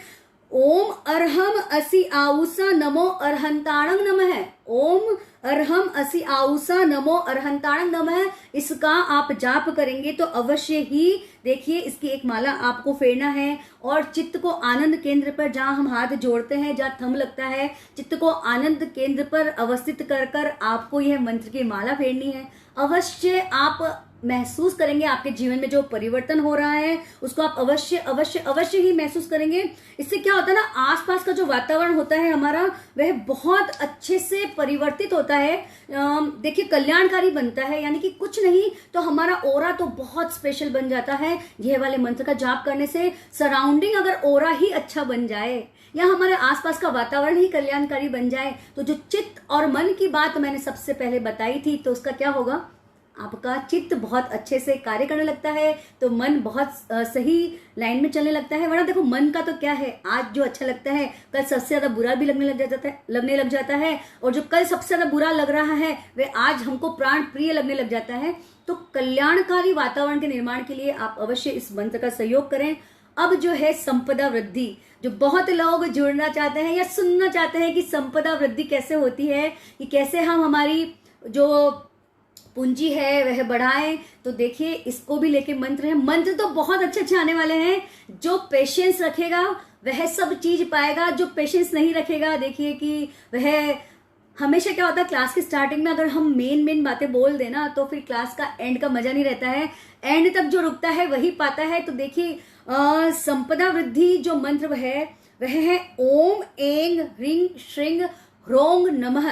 ओम अर्हम असि आउसा नमो अर्हंताणं नमः। ओम अर्हम असि आउसा नमो अर्हंताणं नमः। इसका आप जाप करेंगे तो अवश्य ही देखिए, इसकी एक माला आपको फेरना है और चित्त को आनंद केंद्र पर, जहां हम हाथ जोड़ते हैं, जहां थंब लगता है, चित्त को आनंद केंद्र पर अवस्थित कर कर आपको यह मंत्र की माला फेरनी है। अवश्य आप महसूस करेंगे आपके जीवन में जो परिवर्तन हो रहा है उसको आप अवश्य अवश्य अवश्य ही महसूस करेंगे। इससे क्या होता है ना, आसपास का जो वातावरण होता है हमारा, वह बहुत अच्छे से परिवर्तित होता है। देखिए, कल्याणकारी बनता है, यानी कि कुछ नहीं तो हमारा ओरा तो बहुत स्पेशल बन जाता है। यह वाले मंत्र का जाप करने से सराउंडिंग अगर ओरा ही अच्छा बन जाए या हमारे आसपास का वातावरण ही कल्याणकारी बन जाए, तो जो चित्त और मन की बात मैंने सबसे पहले बताई थी, तो उसका क्या होगा, आपका चित्त बहुत अच्छे से कार्य करने लगता है, तो मन बहुत सही लाइन में चलने लगता है। वरना देखो, मन का तो क्या है, आज जो अच्छा लगता है कल सबसे ज्यादा बुरा भी लगने लग जाता है, और जो कल सबसे ज्यादा बुरा लग रहा है वह आज हमको प्राण प्रिय लगने लग जाता है। तो कल्याणकारी वातावरण के निर्माण के लिए आप अवश्य इस मंत्र का सहयोग करें। अब जो है संपदा वृद्धि, जो बहुत लोग जुड़ना चाहते हैं या सुनना चाहते हैं कि संपदा वृद्धि कैसे होती है, कि कैसे हम हमारी जो पूंजी है वह बढ़ाएं, तो देखिए इसको भी लेके मंत्र है। मंत्र तो बहुत अच्छे अच्छे आने वाले हैं। जो पेशेंस रखेगा वह सब चीज पाएगा, जो पेशेंस नहीं रखेगा देखिए कि वह, हमेशा क्या होता है क्लास की स्टार्टिंग में अगर हम मेन बातें बोल देना तो फिर क्लास का एंड का मजा नहीं रहता है, एंड तक जो रुकता है वही पाता है। तो देखिए संपदा वृद्धि जो मंत्र वह है ओम एंग ह्रीं श्रीं ह्रोंग नमः।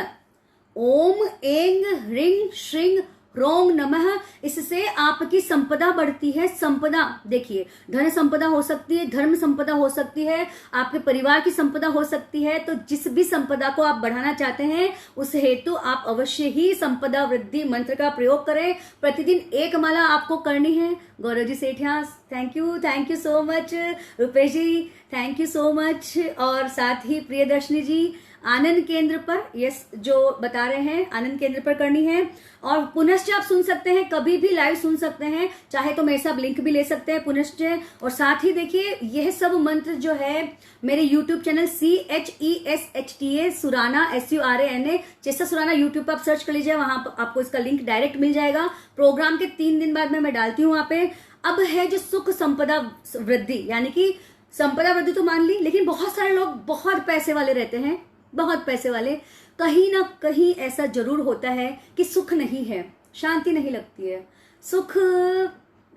ओम एंग ह्रीं श्रीं ह्रोंग नमः। इससे आपकी संपदा बढ़ती है। संपदा देखिए, धन संपदा हो सकती है, धर्म संपदा हो सकती है, आपके परिवार की संपदा हो सकती है। तो जिस भी संपदा को आप बढ़ाना चाहते हैं उस हेतु आप अवश्य ही संपदा वृद्धि मंत्र का प्रयोग करें। प्रतिदिन एक माला आपको करनी है। Gaurav ji Sethia, thank you so much. Rupesh ji, thank you so much. और साथ ही प्रियदर्शनी जी, आनंद केंद्र पर, यस जो बता रहे हैं आनंद केंद्र पर करनी है। और पुनश्च आप सुन सकते हैं, कभी भी लाइव सुन सकते हैं, चाहे तो मेरे साथ लिंक भी ले सकते हैं पुनश्च। और साथ ही देखिए यह सब मंत्र जो है मेरे YouTube channel CHESHTA Surana SURANA Cheshta Surana YouTube पर आप सर्च कर लीजिए, वहां पर आपको इसका लिंक डायरेक्ट मिल जाएगा। प्रोग्राम के 3 दिन बाद मैं डालती हूँ वहां पे। अब है जो सुख संपदा वृद्धि, यानी कि संपदा वृद्धि तो मान ली, लेकिन बहुत सारे लोग बहुत पैसे वाले रहते हैं, बहुत पैसे वाले, कहीं ना कहीं ऐसा जरूर होता है कि सुख नहीं है, शांति नहीं लगती है। सुख,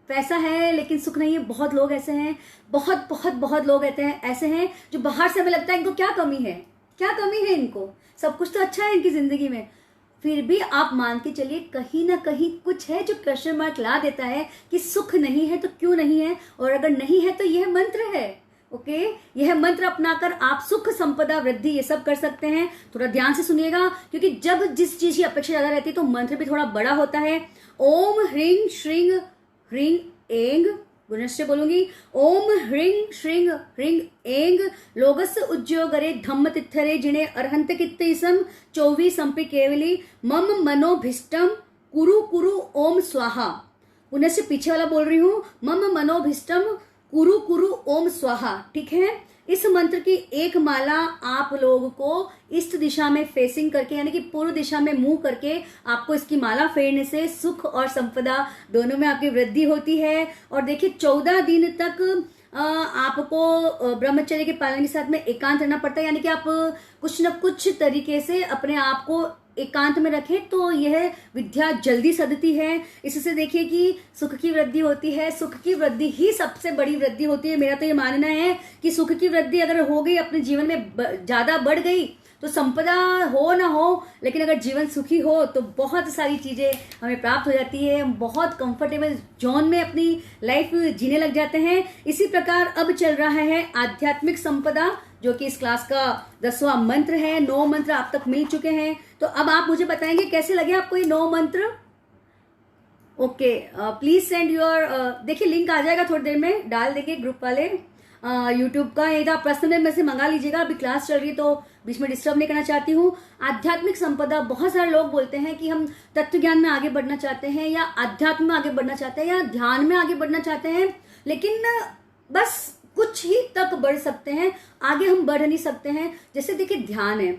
पैसा है लेकिन सुख नहीं है। बहुत लोग ऐसे हैं, बहुत लोग ऐसे हैं जो बाहर से हमें लगता है इनको क्या कमी है, क्या कमी है इनको, सब कुछ तो अच्छा है इनकी जिंदगी में, फिर भी आप मान के चलिए कहीं ना कहीं कुछ है जो क्वेश्चन मार्क ला देता है कि सुख नहीं है तो क्यों नहीं है, और अगर नहीं है तो यह मंत्र है। ओके, यह मंत्र अपनाकर आप सुख संपदा वृद्धि ये सब कर सकते हैं। थोड़ा ध्यान से सुनिएगा, क्योंकि जब जिस चीज की अपेक्षा ज्यादा रहती है तो मंत्र भी थोड़ा बड़ा होता है। ओम ह्रीं श्रीं ह्रीं एंग, पुनश्च बोलूंगी, ओम ह्रीं श्रीं ह्रीं एंग लोगस्य उज्जोगरे धम्म तित्थरे जिणे अर्हंत कित्तईसम 24 संपि केवली मम मनोभिष्टम कुरु कुरु ओम स्वाहा। पुनश्च पीछे वाला बोल रही हूं, मम मनोभिष्टम कुरु कुरु ओम स्वाहा। ठीक है, इस मंत्र की एक माला आप लोग को ईस्ट दिशा में फेसिंग करके, यानी कि पूर्व दिशा में मुंह करके आपको इसकी माला फेरने से सुख और संपदा दोनों में आपकी वृद्धि होती है। और देखिए 14 दिन तक आपको ब्रह्मचर्य के पालन के साथ में एकांत रहना पड़ता है, यानी कि आप कुछ न कुछ तरीके से अपने आप को एकांत में रखें तो यह विद्या जल्दी सधती है। इससे देखिए कि सुख की वृद्धि होती है। सुख की वृद्धि ही सबसे बड़ी वृद्धि होती है। मेरा तो ये मानना है कि सुख की वृद्धि अगर हो गई, अपने जीवन में ज्यादा बढ़ गई, तो संपदा हो ना हो, लेकिन अगर जीवन सुखी हो तो बहुत सारी चीजें हमें प्राप्त हो जाती है। हम बहुत कंफर्टेबल जोन में अपनी लाइफ जीने लग जाते हैं। इसी प्रकार अब चल रहा है आध्यात्मिक संपदा, जो कि इस क्लास का 10वां मंत्र है। 9 मंत्र आप तक मिल चुके हैं, तो अब आप मुझे बताएंगे कैसे लगे आपको ये 9 मंत्र। ओके, प्लीज सेंड योर, देखिए लिंक आ जाएगा थोड़ी देर में, डाल देंगे ग्रुप वाले यूट्यूब का, या आप पर्सनल में से मंगा लीजिएगा। अभी क्लास चल रही है तो बीच में डिस्टर्ब नहीं करना चाहती हूँ। आध्यात्मिक संपदा, बहुत सारे लोग बोलते हैं कि हम तत्व ज्ञान में आगे बढ़ना चाहते हैं, या आध्यात्म में आगे बढ़ना चाहते हैं, या ध्यान में आगे बढ़ना चाहते हैं, लेकिन बस कुछ ही तक बढ़ सकते हैं, आगे हम बढ़ नहीं सकते हैं। जैसे देखिए ध्यान है,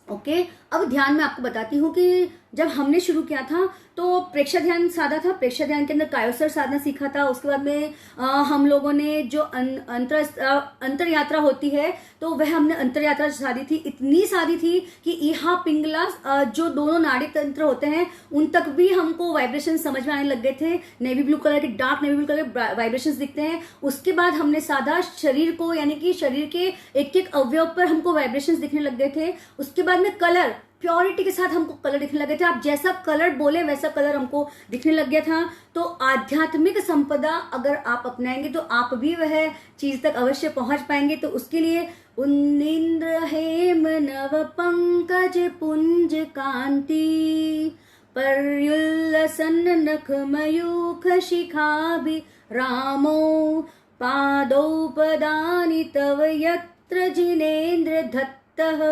ओके अब ध्यान में आपको बताती हूँ कि जब हमने शुरू किया था तो प्रेक्षा ध्यान साधा था, प्रेक्षा ध्यान के अंदर कायोसर साधना सीखा था। उसके बाद में हम लोगों ने जो अंतर यात्रा होती है तो वह हमने अंतर यात्रा साधी थी, इतनी साधी थी कि इहा पिंगला जो दोनों नाड़ी तंत्र होते हैं उन तक भी हमको वाइब्रेशन समझ में आने लग गए थे। नेवी ब्लू कलर के, डार्क नेवी ब्लू कलर के वाइब्रेशन दिखते हैं। उसके बाद हमने साधा शरीर को, यानी कि शरीर के एक एक अवयव पर हमको वाइब्रेशन दिखने लग गए थे। उसके बाद में कलर, प्योरिटी के साथ हमको कलर दिखने लगे थे। आप जैसा कलर बोले वैसा कलर हमको दिखने लग गया था। तो आध्यात्मिक संपदा अगर आप अपनाएंगे तो आप भी वह चीज तक अवश्य पहुंच पाएंगे। तो उसके लिए उन्निंद्र हेम नव पंकज पुंज कांति पर्युल्लसन नख मयूख शिखाभि रामो पादौ पदानि तव यत्र जिनेन्द्र दत्तः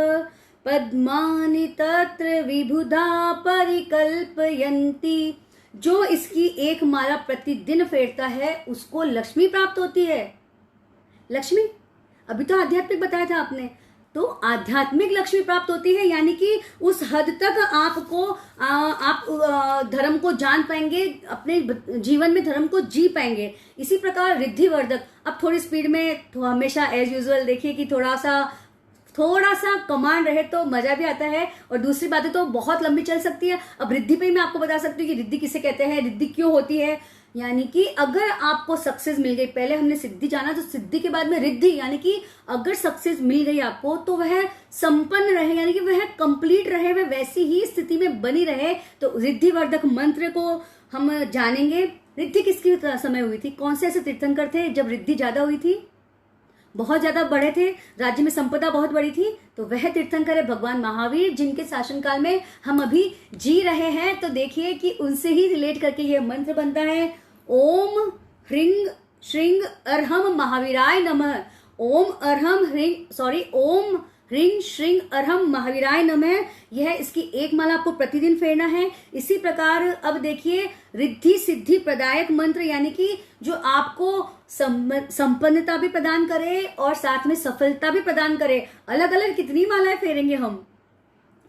पद्मानि तत्र विबुधा परिकल्पयन्ति। जो इसकी एक माला प्रतिदिन फेरता है उसको लक्ष्मी प्राप्त होती है। लक्ष्मी अभी तो आध्यात्मिक बताया था आपने, तो आध्यात्मिक लक्ष्मी प्राप्त होती है, यानी कि उस हद तक आपको आप धर्म को जान पाएंगे, अपने जीवन में धर्म को जी पाएंगे। इसी प्रकार रिद्धिवर्धक, अब थोड़ी स्पीड में तो हमेशा एज यूजुअल देखिए कि थोड़ा सा कमांड रहे तो मजा भी आता है, और दूसरी बातें तो बहुत लंबी चल सकती है। अब रिद्धि पे मैं आपको बता सकती हूँ कि रिद्धि किसे कहते हैं, रिद्धि क्यों होती है। यानी कि अगर आपको सक्सेस मिल गई, पहले हमने सिद्धि जाना, तो सिद्धि के बाद में रिद्धि, यानी कि अगर सक्सेस मिल गई आपको तो वह संपन्न रहे, यानी कि वह कंप्लीट रहे, वह वैसी ही स्थिति में बनी रहे। तो रिद्धिवर्धक मंत्र को हम जानेंगे। रिद्धि किसकी समय हुई थी, कौन से ऐसे तीर्थंकर थे जब रिद्धि ज्यादा हुई थी, बहुत ज्यादा बढ़े थे, राज्य में संपदा बहुत बड़ी थी, तो वह तीर्थंकर है भगवान महावीर, जिनके शासनकाल में हम अभी जी रहे हैं। तो देखिए कि उनसे ही रिलेट करके यह मंत्र बनता है। ओम ह्रीं श्रीं अर्हम महावीराय नमः। ओम ह्रीं श्रीं अर्हम महावीराय नमः। यह इसकी एक माला आपको प्रतिदिन फेरना है। इसी प्रकार अब देखिए रिद्धि सिद्धि प्रदायक मंत्र, यानी कि जो आपको संपन्नता भी प्रदान करे और साथ में सफलता भी प्रदान करे। अलग अलग कितनी मालाएं फेरेंगे हम,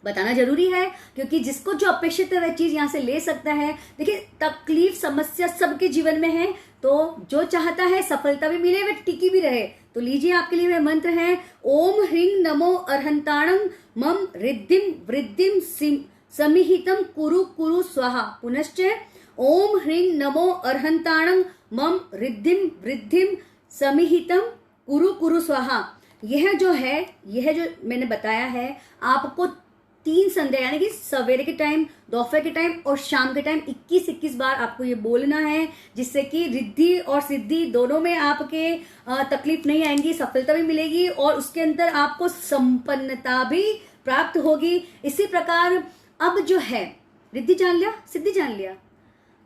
बताना जरूरी है, क्योंकि जिसको जो अपेक्षित है वह चीज यहाँ से ले सकता है। देखिए तकलीफ समस्या सबके जीवन में है, तो जो चाहता है सफलता भी मिले, वह टिकी भी रहे। तो लीजिए आपके लिए वह मंत्र है। ओम ह्रीं नमो अर्हंताणं मम रिद्धिं वृद्धिं समिहितं कुरु कुरु स्वाहा। पुनश्च ओम ह्रीं नमो अर्हंताणं मम रिद्धिं वृद्धिं समिहितं कुरु कुरु स्वाहा। यह जो मैंने बताया है आपको 3 संध्या, यानी कि सवेरे के टाइम, दोपहर के टाइम और शाम के टाइम 21 बार आपको ये बोलना है, जिससे कि रिद्धि और सिद्धि दोनों में आपके तकलीफ नहीं आएंगी, सफलता भी मिलेगी और उसके अंदर आपको संपन्नता भी प्राप्त होगी। इसी प्रकार अब जो है रिद्धि जान लिया, सिद्धि जान लिया,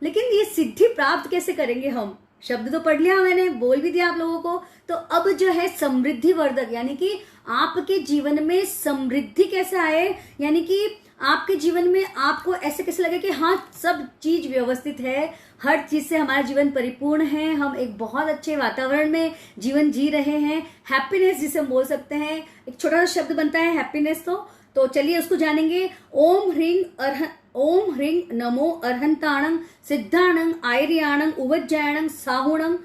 लेकिन ये सिद्धि प्राप्त कैसे करेंगे हम? शब्द तो पढ़ लिया मैंने, बोल भी दिया आप लोगों को। तो अब जो है समृद्धि वर्धक, यानी कि आपके जीवन में समृद्धि कैसे आए, यानी कि आपके जीवन में आपको ऐसे कैसे लगे कि हाँ सब चीज व्यवस्थित है, हर चीज से हमारा जीवन परिपूर्ण है, हम एक बहुत अच्छे वातावरण में जीवन जी रहे हैं। हैप्पीनेस जिसे हम बोल सकते हैं, एक छोटा सा शब्द बनता है हैप्पीनेस। तो चलिए उसको जानेंगे। ओम ह्रीं नमो अर्हंताणं सिद्धाणं आयर्याणं उवज्जायणं साहुणं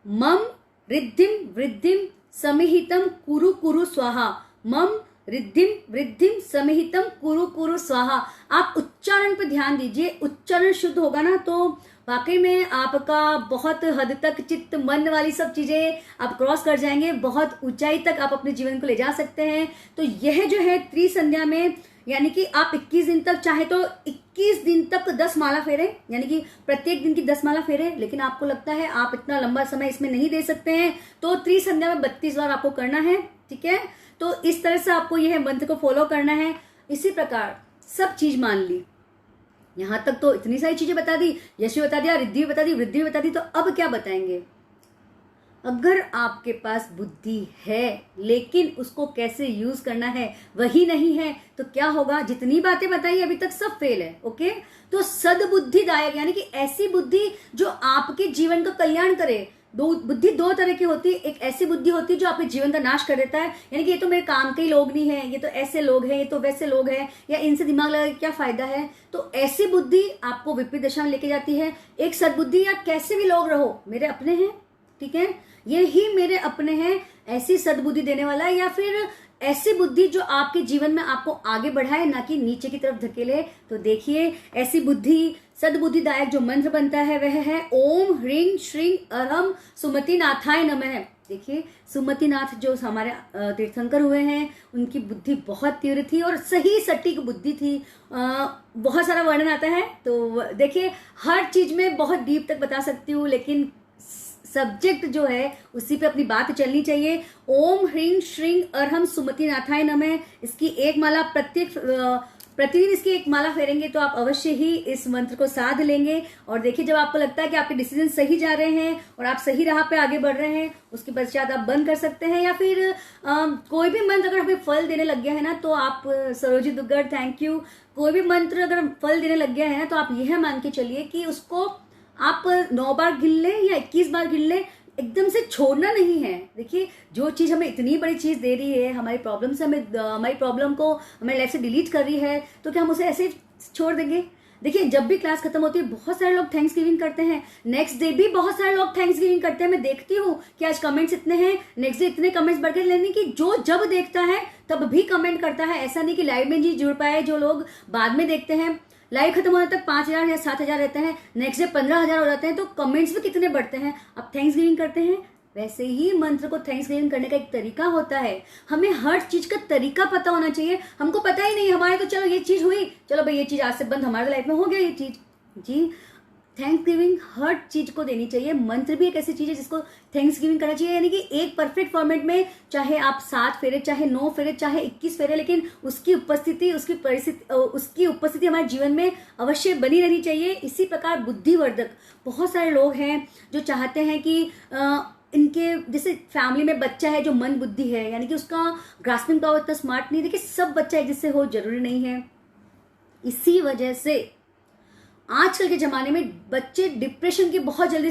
मम रिद्धिं वृद्धिं समिहितं कुरु कुरु स्वाहा। मम रिद्धिं वृद्धिं समिहितं कुरु कुरु स्वाहा। आप उच्चारण पर ध्यान दीजिए, उच्चारण शुद्ध होगा ना तो वाकई में आपका बहुत हद तक चित्त मन वाली सब चीजें आप क्रॉस कर जाएंगे, बहुत ऊंचाई तक आप अपने जीवन को ले जा सकते हैं। तो यह जो है त्रिसंध्या में, यानी कि आप 21 दिन तक चाहे तो 21 दिन तक 10 माला फेरे, यानी कि प्रत्येक दिन की 10 माला फेरे। लेकिन आपको लगता है आप इतना लंबा समय इसमें नहीं दे सकते हैं, तो त्रिसंध्या में 32 बार आपको करना है, ठीक है। तो इस तरह से आपको यह मंत्र को फॉलो करना है। इसी प्रकार सब चीज मान ली, यहां तक तो इतनी सारी चीजें बता दी, यश भी बता दिया, रिद्धि भी बता दी, वृद्धि भी बता दी। तो अब क्या बताएंगे? अगर आपके पास बुद्धि है लेकिन उसको कैसे यूज करना है वही नहीं है, तो क्या होगा? जितनी बातें बताई अभी तक सब फेल है। ओके, तो सद्बुद्धिदायक, यानी कि ऐसी बुद्धि जो आपके जीवन का कल्याण करे, बुद्धि दो तरह की होती है। एक ऐसी बुद्धि होती है जो आपके जीवन का नाश कर देता है, यानी कि ये तो मेरे काम के ही लोग नहीं है, ये तो ऐसे लोग हैं, ये तो वैसे लोग हैं, या इनसे दिमाग लगा के क्या फायदा है। तो ऐसी बुद्धि आपको विपरीत दिशा में लेके जाती है। एक सद्बुद्धि, या कैसे भी लोग रहो मेरे अपने हैं, ठीक है, ये ही मेरे अपने हैं, ऐसी सद्बुद्धि देने वाला है। या फिर ऐसी बुद्धि जो आपके जीवन में आपको आगे बढ़ाए, ना कि नीचे की तरफ धकेले। तो देखिए, ऐसी बुद्धि सद्बुद्धिदायक जो मंत्र बनता है वह है ओम ह्रीं श्रीं अरहम सुमति नाथाय नमः। देखिए, सुमति नाथ जो हमारे तीर्थंकर हुए हैं, उनकी बुद्धि बहुत तीव्र थी और सही सटीक बुद्धि थी। बहुत सारा वर्णन आता है, तो देखिए हर चीज में बहुत डीप तक बता सकती हूँ, लेकिन सब्जेक्ट जो है उसी पे अपनी बात चलनी चाहिए। ओम ह्रीं श्रीं अरहम सुमति नाथाय नमः, इसकी एक माला प्रतिदिन इसकी एक माला फेरेंगे तो आप अवश्य ही इस मंत्र को साध लेंगे। और देखिए, जब आपको लगता है कि आपके डिसीजन सही जा रहे हैं और आप सही राह पे आगे बढ़ रहे हैं, उसके पश्चात आप बंद कर सकते हैं। या फिर कोई भी मंत्र अगर हमें फल देने लग गया है ना, तो आप सरोजी दुग्गड़ थैंक यू, कोई भी मंत्र अगर फल देने लग गया है ना, तो आप यह मान के चलिए कि उसको आप 9 बार गिन ले या 21 बार गिन ले, एकदम से छोड़ना नहीं है। देखिए, जो चीज हमें इतनी बड़ी चीज दे रही है, हमारी प्रॉब्लम से हमारी प्रॉब्लम को हमारी लाइफ से डिलीट कर रही है, तो क्या हम उसे ऐसे छोड़ देंगे। देखिए, जब भी क्लास खत्म होती है बहुत सारे लोग थैंक्स गिविंग करते हैं, नेक्स्ट डे भी बहुत सारे लोग थैंक्स गिविंग करते हैं। मैं देखती हूँ कि आज कमेंट्स इतने हैं, नेक्स्ट डे इतने कमेंट्स बढ़ गए। लेने की जो जब देखता है तब भी कमेंट करता है, ऐसा नहीं कि लाइव में जी जुड़ पाए। जो लोग बाद में देखते हैं, लाइव खत्म होने तक 5,000 या 7,000 रहते हैं, नेक्स्ट डे 15,000 हो जाते हैं, तो कमेंट्स भी कितने बढ़ते हैं। अब थैंक्स गिविंग करते हैं, वैसे ही मंत्र को थैंक्स गिविंग करने का एक तरीका होता है। हमें हर चीज का तरीका पता होना चाहिए। हमको पता ही नहीं, हमारे तो चलो ये चीज हुई, चलो भाई ये चीज आज से बंद, हमारे लाइफ में हो गया ये चीज। जी, थैंक्स गिविंग हर चीज को देनी चाहिए। मंत्र भी एक ऐसी चीज है जिसको थैंक्स गिविंग करना चाहिए, यानी कि एक परफेक्ट फॉर्मेट में, चाहे आप 7 फेरे, चाहे 9 फेरे, चाहे 21 फेरे, लेकिन उसकी उपस्थिति, उसकी उपस्थिति हमारे जीवन में अवश्य बनी रहनी चाहिए। इसी प्रकार बुद्धिवर्धक बहुत सारे लोग हैं जो चाहते हैं कि इनके जैसे फैमिली में बच्चा है जो मंद बुद्धि है, यानी कि उसका ग्रास्पिंग पावर इतना स्मार्ट नहीं। देखिए, सब बच्चा एक जिससे हो जरूरी नहीं है। इसी वजह से आजकल के जमाने में बच्चे डिप्रेशन के बहुत जल्दी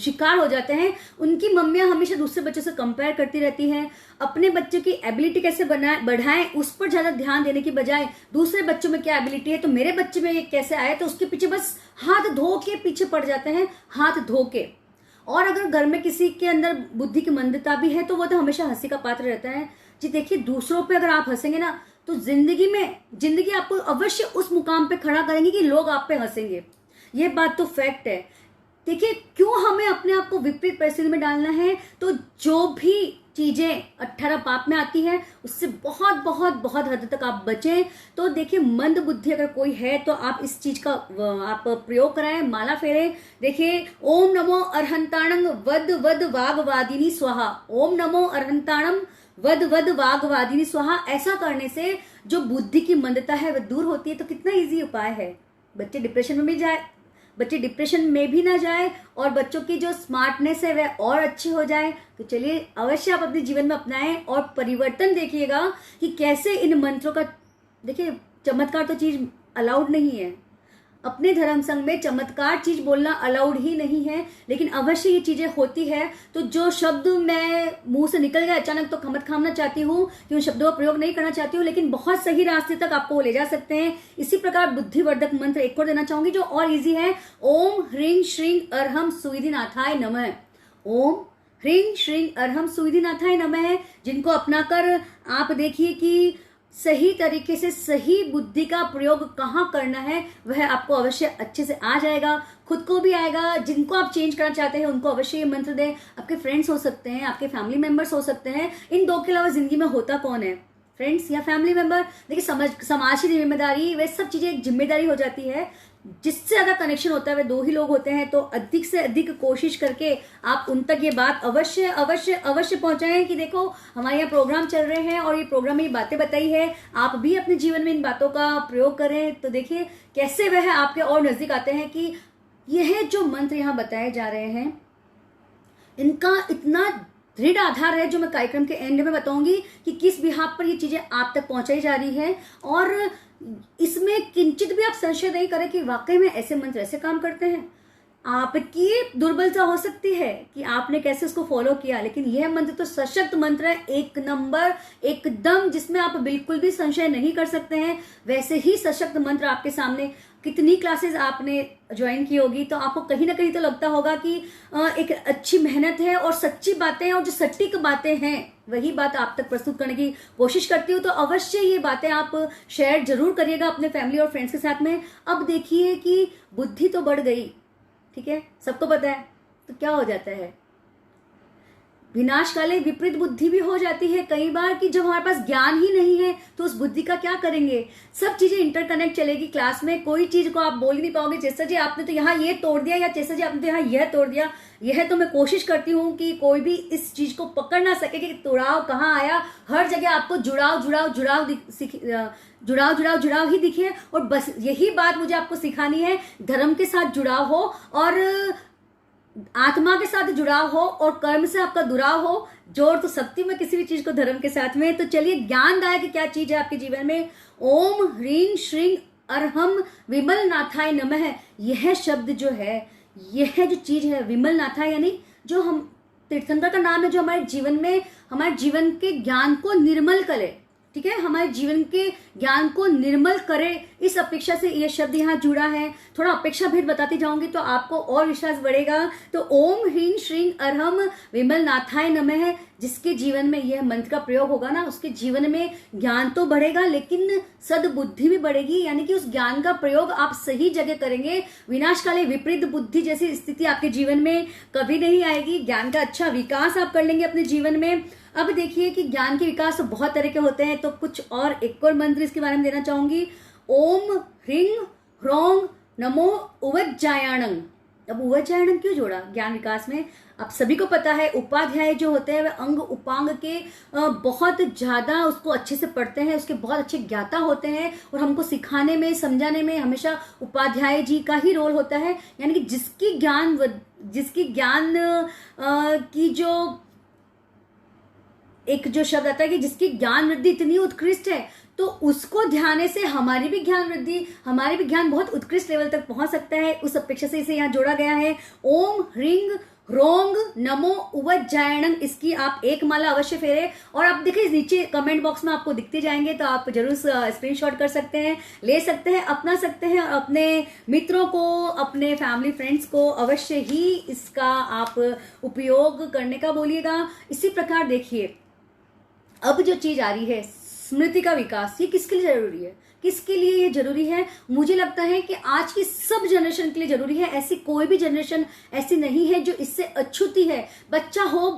शिकार हो जाते हैं। उनकी मम्मियां हमेशा दूसरे बच्चों से कंपेयर करती रहती हैं। अपने बच्चों की एबिलिटी कैसे बढ़ाएं, उस पर ज्यादा ध्यान देने की बजाय दूसरे बच्चों में क्या एबिलिटी है, तो मेरे बच्चे में ये कैसे आए, तो उसके पीछे बस हाथ धो के पीछे पड़ जाते हैं, हाथ धो के। और अगर घर में किसी के अंदर बुद्धि की मंदता भी है तो वो तो हमेशा हंसी का पात्र रहता है। जी देखिए, दूसरों पे अगर आप हंसेंगे ना, तो जिंदगी आपको अवश्य उस मुकाम पे खड़ा करेंगे कि लोग आप पे हंसेंगे। ये बात तो फैक्ट है। देखिए, क्यों हमें अपने आप को विपरीत परिस्थिति में डालना है। तो जो भी चीजें 18 पाप में आती है, उससे बहुत बहुत बहुत हद तक आप बचें। तो देखिए, मंद बुद्धि अगर कोई है तो आप इस चीज का आप प्रयोग कराएं, माला फेरें। देखिए, ओम नमो अरहंताणं वद वद वागवादिनी स्वाहा, ओम नमो अरहंताणं वद वद वागवादिनी स्वाहा। ऐसा करने से जो बुद्धि की मंदता है वह दूर होती है। तो कितना इजी उपाय है। बच्चे डिप्रेशन में भी ना जाए और बच्चों की जो स्मार्टनेस है वह और अच्छी हो जाए। तो चलिए, अवश्य आप अपने जीवन में अपनाएं और परिवर्तन देखिएगा कि कैसे इन मंत्रों का। देखिए, चमत्कार तो चीज अलाउड नहीं है। अपने धर्म संघ में चमत्कार चीज बोलना अलाउड ही नहीं है, लेकिन अवश्य ये चीजें होती है। तो जो शब्द मैं मुंह से निकल गया अचानक, तो खमत खामना चाहती हूँ कि उन शब्दों का प्रयोग नहीं करना चाहती हूँ, लेकिन बहुत सही रास्ते तक आपको वो ले जा सकते हैं। इसी प्रकार बुद्धिवर्धक मंत्र एक और देना चाहूंगी जो और इजी है। ओम ह्रीं श्रीं अरहम सुविधिनाथाय नमः। ओम ह्रीं श्रीं अरहम सुविधिनाथाय नमः, जिनको अपनाकर आप देखिए कि सही तरीके से सही बुद्धि का प्रयोग कहाँ करना है, वह आपको अवश्य अच्छे से आ जाएगा, खुद को भी आएगा। जिनको आप चेंज करना चाहते हैं उनको अवश्य ये मंत्र दें। आपके फ्रेंड्स हो सकते हैं, आपके फैमिली मेंबर्स हो सकते हैं। इन दो के अलावा जिंदगी में होता कौन है, फ्रेंड्स या फैमिली मेंबर। देखिए, समाज की जिम्मेदारी, वे सब चीजें एक जिम्मेदारी हो जाती है। जिससे ज्यादा कनेक्शन होता है वे 2 ही लोग होते हैं। तो अधिक से अधिक कोशिश करके आप उन तक ये बात अवश्य अवश्य अवश्य पहुंचाएं कि देखो, हमारे यहाँ प्रोग्राम चल रहे हैं और ये प्रोग्राम में ये बातें बताई है, आप भी अपने जीवन में इन बातों का प्रयोग करें। तो देखिए कैसे वह आपके और नजदीक आते हैं कि यह जो मंत्र यहाँ बताए जा रहे हैं, इनका इतना दृढ़ आधार है, जो मैं कार्यक्रम के एंड में बताऊंगी कि किस बिहाफ पर ये चीजें आप तक पहुंचाई जा रही है। और इसमें किंचित भी आप संशय नहीं करें कि वाकई में ऐसे मंत्र ऐसे काम करते हैं। आपकी दुर्बलता हो सकती है कि आपने कैसे उसको फॉलो किया, लेकिन यह मंत्र तो सशक्त मंत्र है, एक नंबर, एकदम, जिसमें आप बिल्कुल भी संशय नहीं कर सकते हैं। वैसे ही सशक्त मंत्र आपके सामने, कितनी क्लासेस आपने ज्वाइन की होगी तो आपको कहीं ना कहीं तो लगता होगा कि एक अच्छी मेहनत है और सच्ची बातें हैं, और जो सटीक बातें हैं वही बात आप तक प्रस्तुत करने की कोशिश करती हूँ। तो अवश्य ये बातें आप शेयर जरूर करिएगा अपने फैमिली और फ्रेंड्स के साथ में। अब देखिए कि बुद्धि तो बढ़ गई, ठीक है, सबको पता है, तो क्या हो जाता है, विनाशकाले विपरीत बुद्धि भी हो जाती है कई बार, कि जब हमारे पास ज्ञान ही नहीं है तो उस बुद्धि का क्या करेंगे। सब चीजें इंटरकनेक्ट चलेगी क्लास में, कोई चीज को आप बोल ही नहीं पाओगे, जैसा जी आपने तो यहाँ ये तोड़ दिया, या जैसा जी आपने तो यहाँ यह तोड़ दिया। यह तो मैं कोशिश करती हूँ कि कोई भी इस चीज को पकड़ ना सके कि जुड़ाव कहाँ आया। हर जगह आपको जुड़ाव जुड़ाव जुड़ाव जुड़ाव जुड़ाव जुड़ाव ही दिखे, और बस यही बात मुझे आपको सिखानी है। धर्म के साथ जुड़ाव हो, और आत्मा के साथ जुड़ाव हो, और कर्म से आपका दुराव हो। जोड़ तो सकती मैं किसी भी चीज को धर्म के साथ में। तो चलिए, ज्ञानदायक क्या चीज है आपके जीवन में। ओम ह्रीं श्रीं अरहम विमल नाथाय नमः। यह शब्द जो है, यह जो चीज है विमल नाथाय, यानी जो हम तीर्थंकर का नाम है, जो हमारे जीवन में, हमारे जीवन के ज्ञान को निर्मल करे, ठीक है, हमारे जीवन के ज्ञान को निर्मल करे, इस अपेक्षा से यह शब्द यहाँ जुड़ा है। थोड़ा अपेक्षा भेद बताती जाऊंगी तो आपको और विश्वास बढ़ेगा। तो ओम ह्रीं श्रीं अरहम विमल नाथाय नमः, जिसके जीवन में यह मंत्र का प्रयोग होगा ना, उसके जीवन में ज्ञान तो बढ़ेगा, लेकिन सद्बुद्धि भी बढ़ेगी, यानी कि उस ज्ञान का प्रयोग आप सही जगह करेंगे। विनाशकाले विपरीत बुद्धि जैसी स्थिति आपके जीवन में कभी नहीं आएगी। ज्ञान का अच्छा विकास आप कर लेंगे अपने जीवन में। अब देखिए कि ज्ञान के विकास तो बहुत तरह के होते हैं, तो कुछ और एक और मंत्र इसके बारे में देना चाहूंगी। ओम ह्रीं ह्रौं नमो उवज्जायणं। अब उवज्जायणं क्यों जोड़ा ज्ञान विकास में? अब सभी को पता है, उपाध्याय जो होते हैं वे अंग उपांग के बहुत ज्यादा उसको अच्छे से पढ़ते हैं, उसके बहुत अच्छे ज्ञाता होते हैं, और हमको सिखाने में, समझाने में हमेशा उपाध्याय जी का ही रोल होता है। यानी कि जिसकी ज्ञान की जो एक जो शब्द आता है कि जिसकी ज्ञान वृद्धि इतनी उत्कृष्ट है, तो उसको ध्यान से हमारी भी ज्ञान वृद्धि, हमारी भी ज्ञान बहुत उत्कृष्ट लेवल तक पहुंच सकता है। उस अपेक्षा से इसे यहाँ जोड़ा गया है। ओम ह्रीं ह्रौं नमो उवज्जायणं, इसकी आप एक माला अवश्य फेरे। और आप देखिए नीचे कमेंट बॉक्स में आपको दिखते जाएंगे, तो आप जरूर स्क्रीनशॉट कर सकते हैं, ले सकते हैं, अपना सकते हैं, और अपने मित्रों को, अपने फैमिली फ्रेंड्स को अवश्य ही इसका आप उपयोग करने का बोलिएगा। इसी प्रकार देखिए, अब जो चीज आ रही है स्मृति का विकास, ये किसके लिए जरूरी है, किसके लिए ये जरूरी है? मुझे लगता है कि आज की सब जनरेशन के लिए जरूरी है। ऐसी कोई भी जनरेशन ऐसी नहीं है जो इससे अछूती है। बच्चा हो,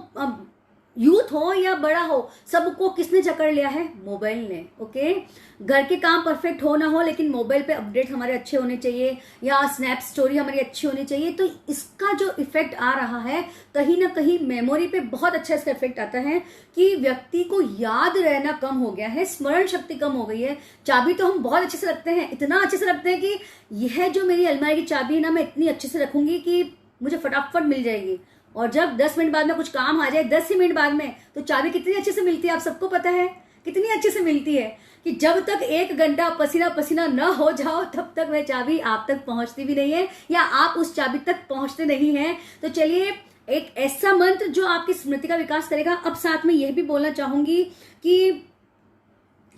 यूथ हो या बड़ा हो, सबको किसने जकड़ लिया है? मोबाइल ने। ओके, घर के काम परफेक्ट हो ना हो, लेकिन मोबाइल पे अपडेट हमारे अच्छे होने चाहिए, या स्नैप स्टोरी हमारी अच्छी होनी चाहिए। तो इसका जो इफेक्ट आ रहा है, कहीं ना कहीं मेमोरी पे बहुत अच्छा इसका इफेक्ट आता है, कि व्यक्ति को याद रहना कम हो गया है, स्मरण शक्ति कम हो गई है। चाबी तो हम बहुत अच्छे से रखते हैं, इतना अच्छे से रखते हैं कि यह जो मेरी अलमारी की चाबी है ना, मैं इतनी अच्छे से रखूंगी कि मुझे फटाफट मिल जाएगी। और जब 10 मिनट बाद में कुछ काम आ जाए, 10 ही मिनट बाद में, तो चाबी कितनी अच्छे से मिलती है, आप सबको पता है कितनी अच्छे से मिलती है, कि जब तक 1 घंटा पसीना पसीना न हो जाओ, तब तक वह चाबी आप तक पहुंचती भी नहीं है, या आप उस चाबी तक पहुंचते नहीं हैं। तो चलिए, एक ऐसा मंत्र जो आपकी स्मृति का विकास करेगा। अब साथ में यह भी बोलना चाहूंगी कि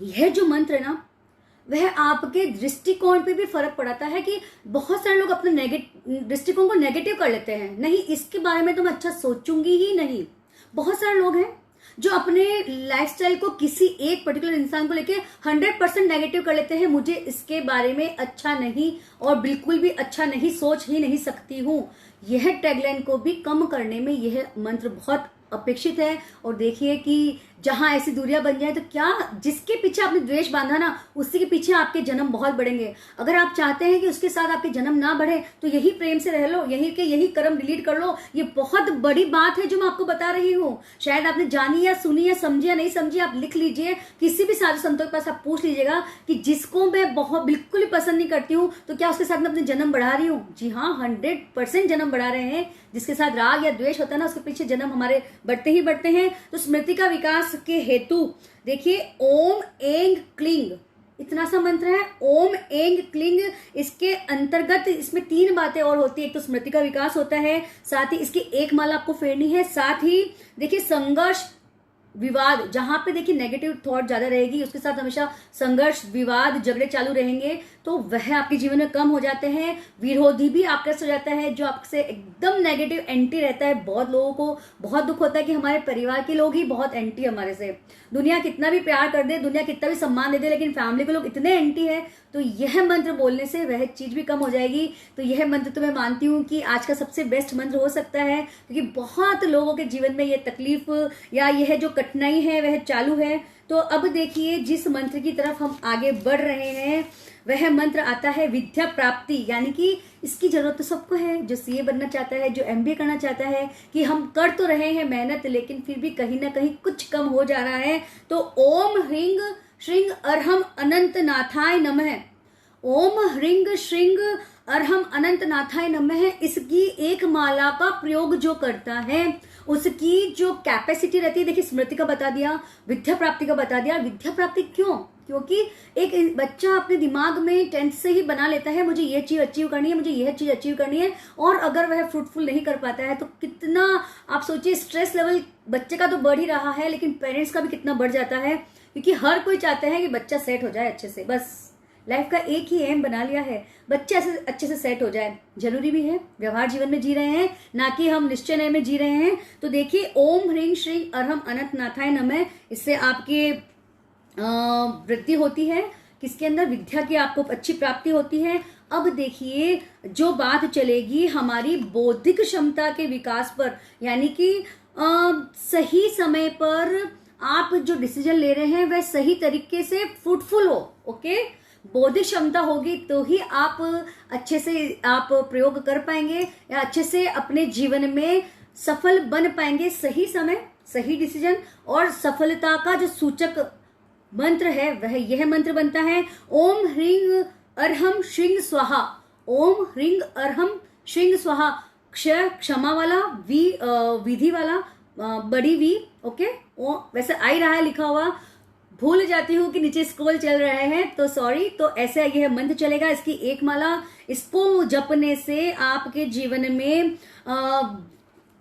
यह जो मंत्र है ना, वह आपके दृष्टिकोण पे भी फर्क पड़ाता है, कि बहुत सारे लोग अपने दृष्टिकोण को नेगेटिव कर लेते हैं। नहीं, इसके बारे में तो मैं अच्छा सोचूंगी ही नहीं। बहुत सारे लोग हैं जो अपने लाइफस्टाइल को किसी एक पर्टिकुलर इंसान को लेके 100% नेगेटिव कर लेते हैं। मुझे इसके बारे में अच्छा नहीं, और बिल्कुल भी अच्छा नहीं, सोच ही नहीं सकती हूँ। यह टैगलाइन को भी कम करने में यह मंत्र बहुत अपेक्षित है। और देखिए कि जहां ऐसी दूरियां बन जाए, तो क्या जिसके पीछे आपने द्वेष बांधा ना, उसी के पीछे आपके जन्म बहुत बढ़ेंगे। अगर आप चाहते हैं कि उसके साथ आपके जन्म ना बढ़े, तो यही प्रेम से रह लो, यही कर्म डिलीट कर लो। ये बहुत बड़ी बात है जो मैं आपको बता रही हूँ। शायद आपने जानी या सुनी या समझी या नहीं समझी, आप लिख लीजिए, किसी भी साधु संतों के पास आप पूछ लीजिएगा कि जिसको मैं बहुत बिल्कुल ही पसंद नहीं करती हूँ, तो क्या उसके साथ मैं अपने जन्म बढ़ा रही हूँ? जी हाँ, 100% जन्म बढ़ा रहे हैं। जिसके साथ राग या द्वेष होता है ना, उसके पीछे जन्म हमारे बढ़ते ही बढ़ते हैं। तो स्मृति का विकास के हेतु देखिए, ओम ऐं क्लीं इतना सा मंत्र है। ओम एंग क्लिंग, इसके अंतर्गत इसमें 3 बातें और होती है। एक तो स्मृति का विकास होता है, साथ ही इसकी एक माला आपको फेरनी है, साथ ही देखिए संघर्ष विवाद, जहां पे देखिए नेगेटिव थॉट ज्यादा रहेगी उसके साथ हमेशा संघर्ष विवाद झगड़े चालू रहेंगे, तो वह आपके जीवन में कम हो जाते हैं। विरोधी भी आपके हो जाता है, जो आपसे एकदम नेगेटिव एंटी रहता है। बहुत लोगों को बहुत दुख होता है कि हमारे परिवार के लोग ही बहुत एंटी हमारे से, दुनिया कितना भी प्यार कर दे, दुनिया कितना भी सम्मान दे दे, लेकिन फैमिली के लोग इतने एंटी है। तो यह मंत्र बोलने से वह चीज भी कम हो जाएगी। तो यह मंत्र तो मैं मानती हूँ कि आज का सबसे बेस्ट मंत्र हो सकता है, क्योंकि बहुत लोगों के जीवन में यह तकलीफ या यह जो कठिनाई है वह चालू है। तो अब देखिए जिस मंत्र की तरफ हम आगे बढ़ रहे हैं वह मंत्र आता है विद्या प्राप्ति, यानी कि इसकी जरूरत तो सबको है, जो सीए बनना चाहता है, जो एमबीए करना चाहता है, कि हम कर तो रहे हैं मेहनत लेकिन फिर भी कहीं ना कहीं कुछ कम हो जा रहा है। तो ओम ह्रींग श्रींग अर्हम अनंत नाथाय नमः, ओम ह्रींग श्रींग अर्हम अनंत नाथाय नमः, इसकी एक माला का प्रयोग जो करता है उसकी जो कैपेसिटी रहती है, देखिए स्मृति का बता दिया, विद्या प्राप्ति का बता दिया। विद्या प्राप्ति क्यों? क्योंकि एक बच्चा अपने दिमाग में 10th से ही बना लेता है मुझे ये चीज अचीव करनी है, मुझे यह चीज अचीव करनी है, और अगर वह फ्रूटफुल नहीं कर पाता है तो कितना, आप सोचिए स्ट्रेस लेवल बच्चे का तो बढ़ ही रहा है, लेकिन पेरेंट्स का भी कितना बढ़ जाता है, क्योंकि हर कोई चाहता है कि बच्चा सेट हो जाए अच्छे से। बस लाइफ का एक ही एम बना लिया है, बच्चे ऐसे अच्छे से सेट हो जाए। जरूरी भी है, व्यवहार जीवन में जी रहे हैं, ना कि हम निश्चय नय में जी रहे हैं। तो देखिए ओम ह्रीं श्री अर्हम अनंत नाथाय नमः, इससे आपके वृद्धि होती है, किसके अंदर? विद्या की आपको अच्छी प्राप्ति होती है। अब देखिए जो बात चलेगी हमारी बौद्धिक क्षमता के विकास पर, यानी कि सही समय पर आप जो डिसीजन ले रहे हैं वह सही तरीके से फ्रूटफुल हो। ओके, बौद्धिक क्षमता होगी तो ही आप अच्छे से आप प्रयोग कर पाएंगे या अच्छे से अपने जीवन में सफल बन पाएंगे। सही समय, सही डिसीजन और सफलता का जो सूचक मंत्र है वह यह मंत्र बनता है। ओम ह्रीं अर्हम श्रींग स्वाहा, ओम ह्रीं अर्हम श्रींग स्वाहा, क्षमा वाला, विधि वाला, बड़ी वी। ओके, वैसे आ ही रहा है लिखा हुआ, भूल जाती हूँ कि नीचे स्क्रॉल चल रहे हैं तो सॉरी। तो ऐसे यह मंत्र चलेगा, इसकी एक माला, इसको जपने से आपके जीवन में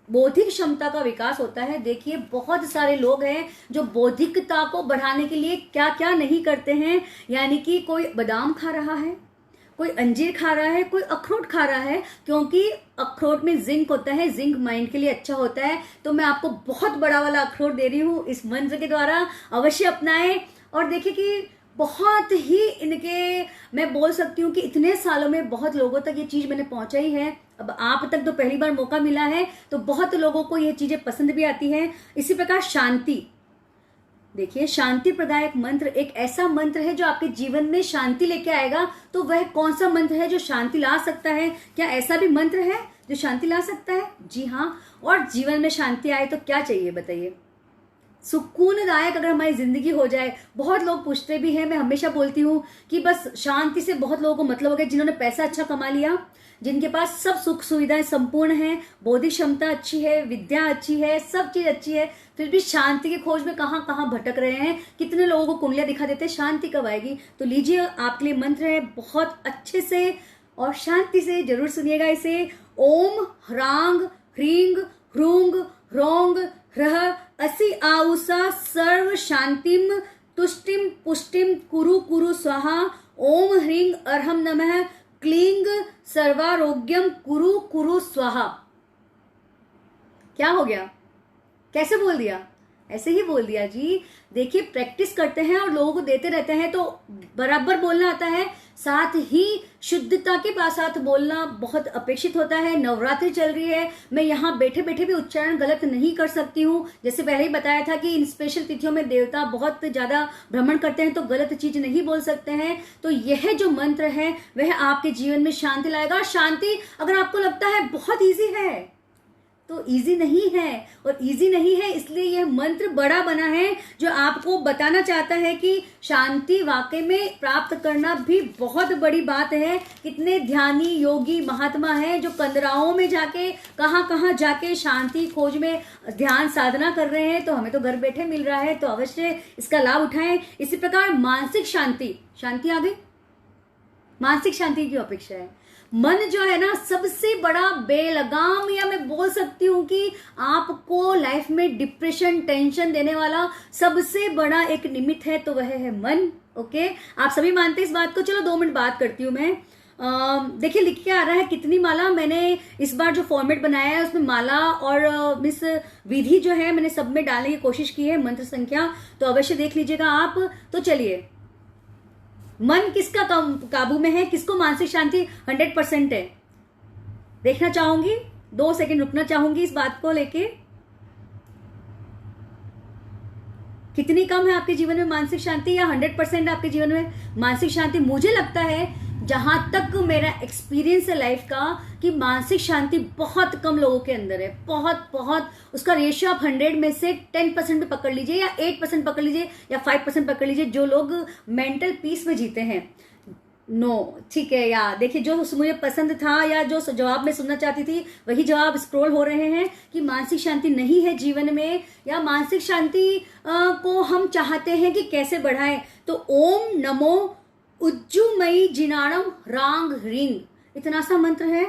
बौद्धिक क्षमता का विकास होता है। देखिए बहुत सारे लोग हैं जो बौद्धिकता को बढ़ाने के लिए क्या क्या नहीं करते हैं, यानी कि कोई बादाम खा रहा है, कोई अंजीर खा रहा है, कोई अखरोट खा रहा है, क्योंकि अखरोट में जिंक होता है, जिंक माइंड के लिए अच्छा होता है। तो मैं आपको बहुत बड़ा वाला अखरोट दे रही हूँ इस मंत्र के द्वारा, अवश्य अपनाएं। और देखिए कि बहुत ही इनके, मैं बोल सकती हूँ कि इतने सालों में बहुत लोगों तक ये चीज मैंने पहुंचाई है। अब आप तक तो पहली बार मौका मिला है, तो बहुत लोगों को ये चीजें पसंद भी आती है। इसी प्रकार शांति, देखिए शांति प्रदायक मंत्र एक ऐसा मंत्र है जो आपके जीवन में शांति लेके आएगा। तो वह कौन सा मंत्र है जो शांति ला सकता है? क्या ऐसा भी मंत्र है जो शांति ला सकता है? जी हाँ। और जीवन में शांति आए तो क्या चाहिए बताइए? सुकूनदायक अगर हमारी जिंदगी हो जाए। बहुत लोग पूछते भी हैं, मैं हमेशा बोलती हूँ कि बस शांति से बहुत लोगों को मतलब हो गया, जिन्होंने पैसा अच्छा कमा लिया, जिनके पास सब सुख सुविधाएं संपूर्ण हैं, बौद्धिक क्षमता अच्छी है, विद्या अच्छी है, सब चीज अच्छी है, फिर भी शांति की खोज में कहाँ कहाँ भटक रहे हैं। कितने लोगों को कुंडलियां दिखा देते हैं, शांति कब आएगी? तो लीजिए आपके लिए मंत्र है, बहुत अच्छे से और शांति से जरूर सुनिएगा इसे। ओम ह्रांग ह्रींग ह्रूंग ह्रौंग ह्रः असि आउसा सर्व शांतिम तुष्टिम पुष्टिम कुरु कुरु स्वाहा। ओम ह्रींग अर्हम नमः क्लींग सर्वारोग्यम कुरु कुरु स्वाहा। क्या हो गया? कैसे बोल दिया? ऐसे ही बोल दिया जी। देखिए प्रैक्टिस करते हैं और लोगों को देते रहते हैं तो बराबर बोलना आता है, साथ ही शुद्धता के साथ बोलना बहुत अपेक्षित होता है। नवरात्रि चल रही है, मैं यहाँ बैठे बैठे भी उच्चारण गलत नहीं कर सकती हूँ। जैसे पहले ही बताया था कि इन स्पेशल तिथियों में देवता बहुत ज्यादा भ्रमण करते हैं तो गलत चीज नहीं बोल सकते हैं। तो यह जो मंत्र है वह आपके जीवन में शांति लाएगा। शांति अगर आपको लगता है बहुत ईजी है तो इजी नहीं है, और इजी नहीं है इसलिए यह मंत्र बड़ा बना है, जो आपको बताना चाहता है कि शांति वाकई में प्राप्त करना भी बहुत बड़ी बात है। कितने ध्यानी योगी महात्मा हैं जो कंदराओं में जाके कहाँ कहाँ जाके शांति खोज में ध्यान साधना कर रहे हैं, तो हमें तो घर बैठे मिल रहा है, तो अवश्य इसका लाभ उठाएं। इसी प्रकार मानसिक शांति, शांति आ गई, मानसिक शांति की अपेक्षा है। मन जो है ना सबसे बड़ा बेलगाम, या मैं बोल सकती हूँ कि आपको लाइफ में डिप्रेशन टेंशन देने वाला सबसे बड़ा एक निमित्त है, तो वह है मन। ओके, आप सभी मानते हैं इस बात को। चलो 2 मिनट बात करती हूँ मैं। देखिए लिख के आ रहा है कितनी माला। मैंने इस बार जो फॉर्मेट बनाया है उसमें माला और मिस विधि जो है मैंने सब में डालने की कोशिश की है, मंत्र संख्या, तो अवश्य देख लीजिएगा आप। तो चलिए, मन किसका काबू में है, किसको मानसिक शांति 100% है, देखना चाहूंगी, 2 सेकंड रुकना चाहूंगी इस बात को लेके। कितनी कम है आपके जीवन में मानसिक शांति, या 100% आपके जीवन में मानसिक शांति? मुझे लगता है, जहां तक मेरा एक्सपीरियंस है लाइफ का, कि मानसिक शांति बहुत कम लोगों के अंदर है, बहुत बहुत। उसका रेशियो आप 100 में से 10% भी पकड़ लीजिए, या 8% पकड़ लीजिए, या 5% पकड़ लीजिए, जो लोग मेंटल पीस में जीते हैं। नो, ठीक है। या देखिए, जो मुझे पसंद था या जो जवाब मैं सुनना चाहती थी वही जवाब स्क्रॉल हो रहे हैं कि मानसिक शांति नहीं है जीवन में, या मानसिक शांति को हम चाहते हैं कि कैसे बढ़ाएं। तो ओम नमो उज्जुमयी जिनाणम रांग ह्रींग, इतना सा मंत्र है।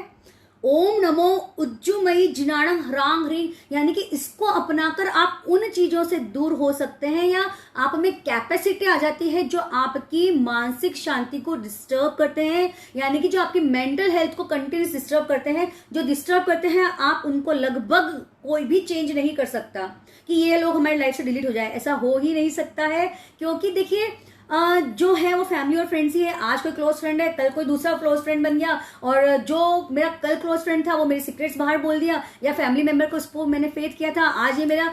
ओम नमो उज्जुमयी जिनाणम ह्रांग ह्रींग, यानी कि इसको अपनाकर आप उन चीजों से दूर हो सकते हैं, या आप में कैपेसिटी आ जाती है जो आपकी मानसिक शांति को डिस्टर्ब करते हैं, यानी कि जो आपकी मेंटल हेल्थ को कंटिन्यूस डिस्टर्ब करते हैं, जो डिस्टर्ब करते हैं, आप उनको लगभग कोई भी चेंज नहीं कर सकता कि ये लोग हमारी लाइफ से डिलीट हो जाए। ऐसा हो ही नहीं सकता है, क्योंकि देखिए जो है वो फैमिली और फ्रेंड्स ही है। आज कोई क्लोज फ्रेंड है, कल कोई दूसरा क्लोज फ्रेंड बन गया, और जो मेरा कल क्लोज फ्रेंड था वो मेरे सीक्रेट्स बाहर बोल दिया, या फैमिली मेंबर को उसको मैंने फेथ किया था, आज ये मेरा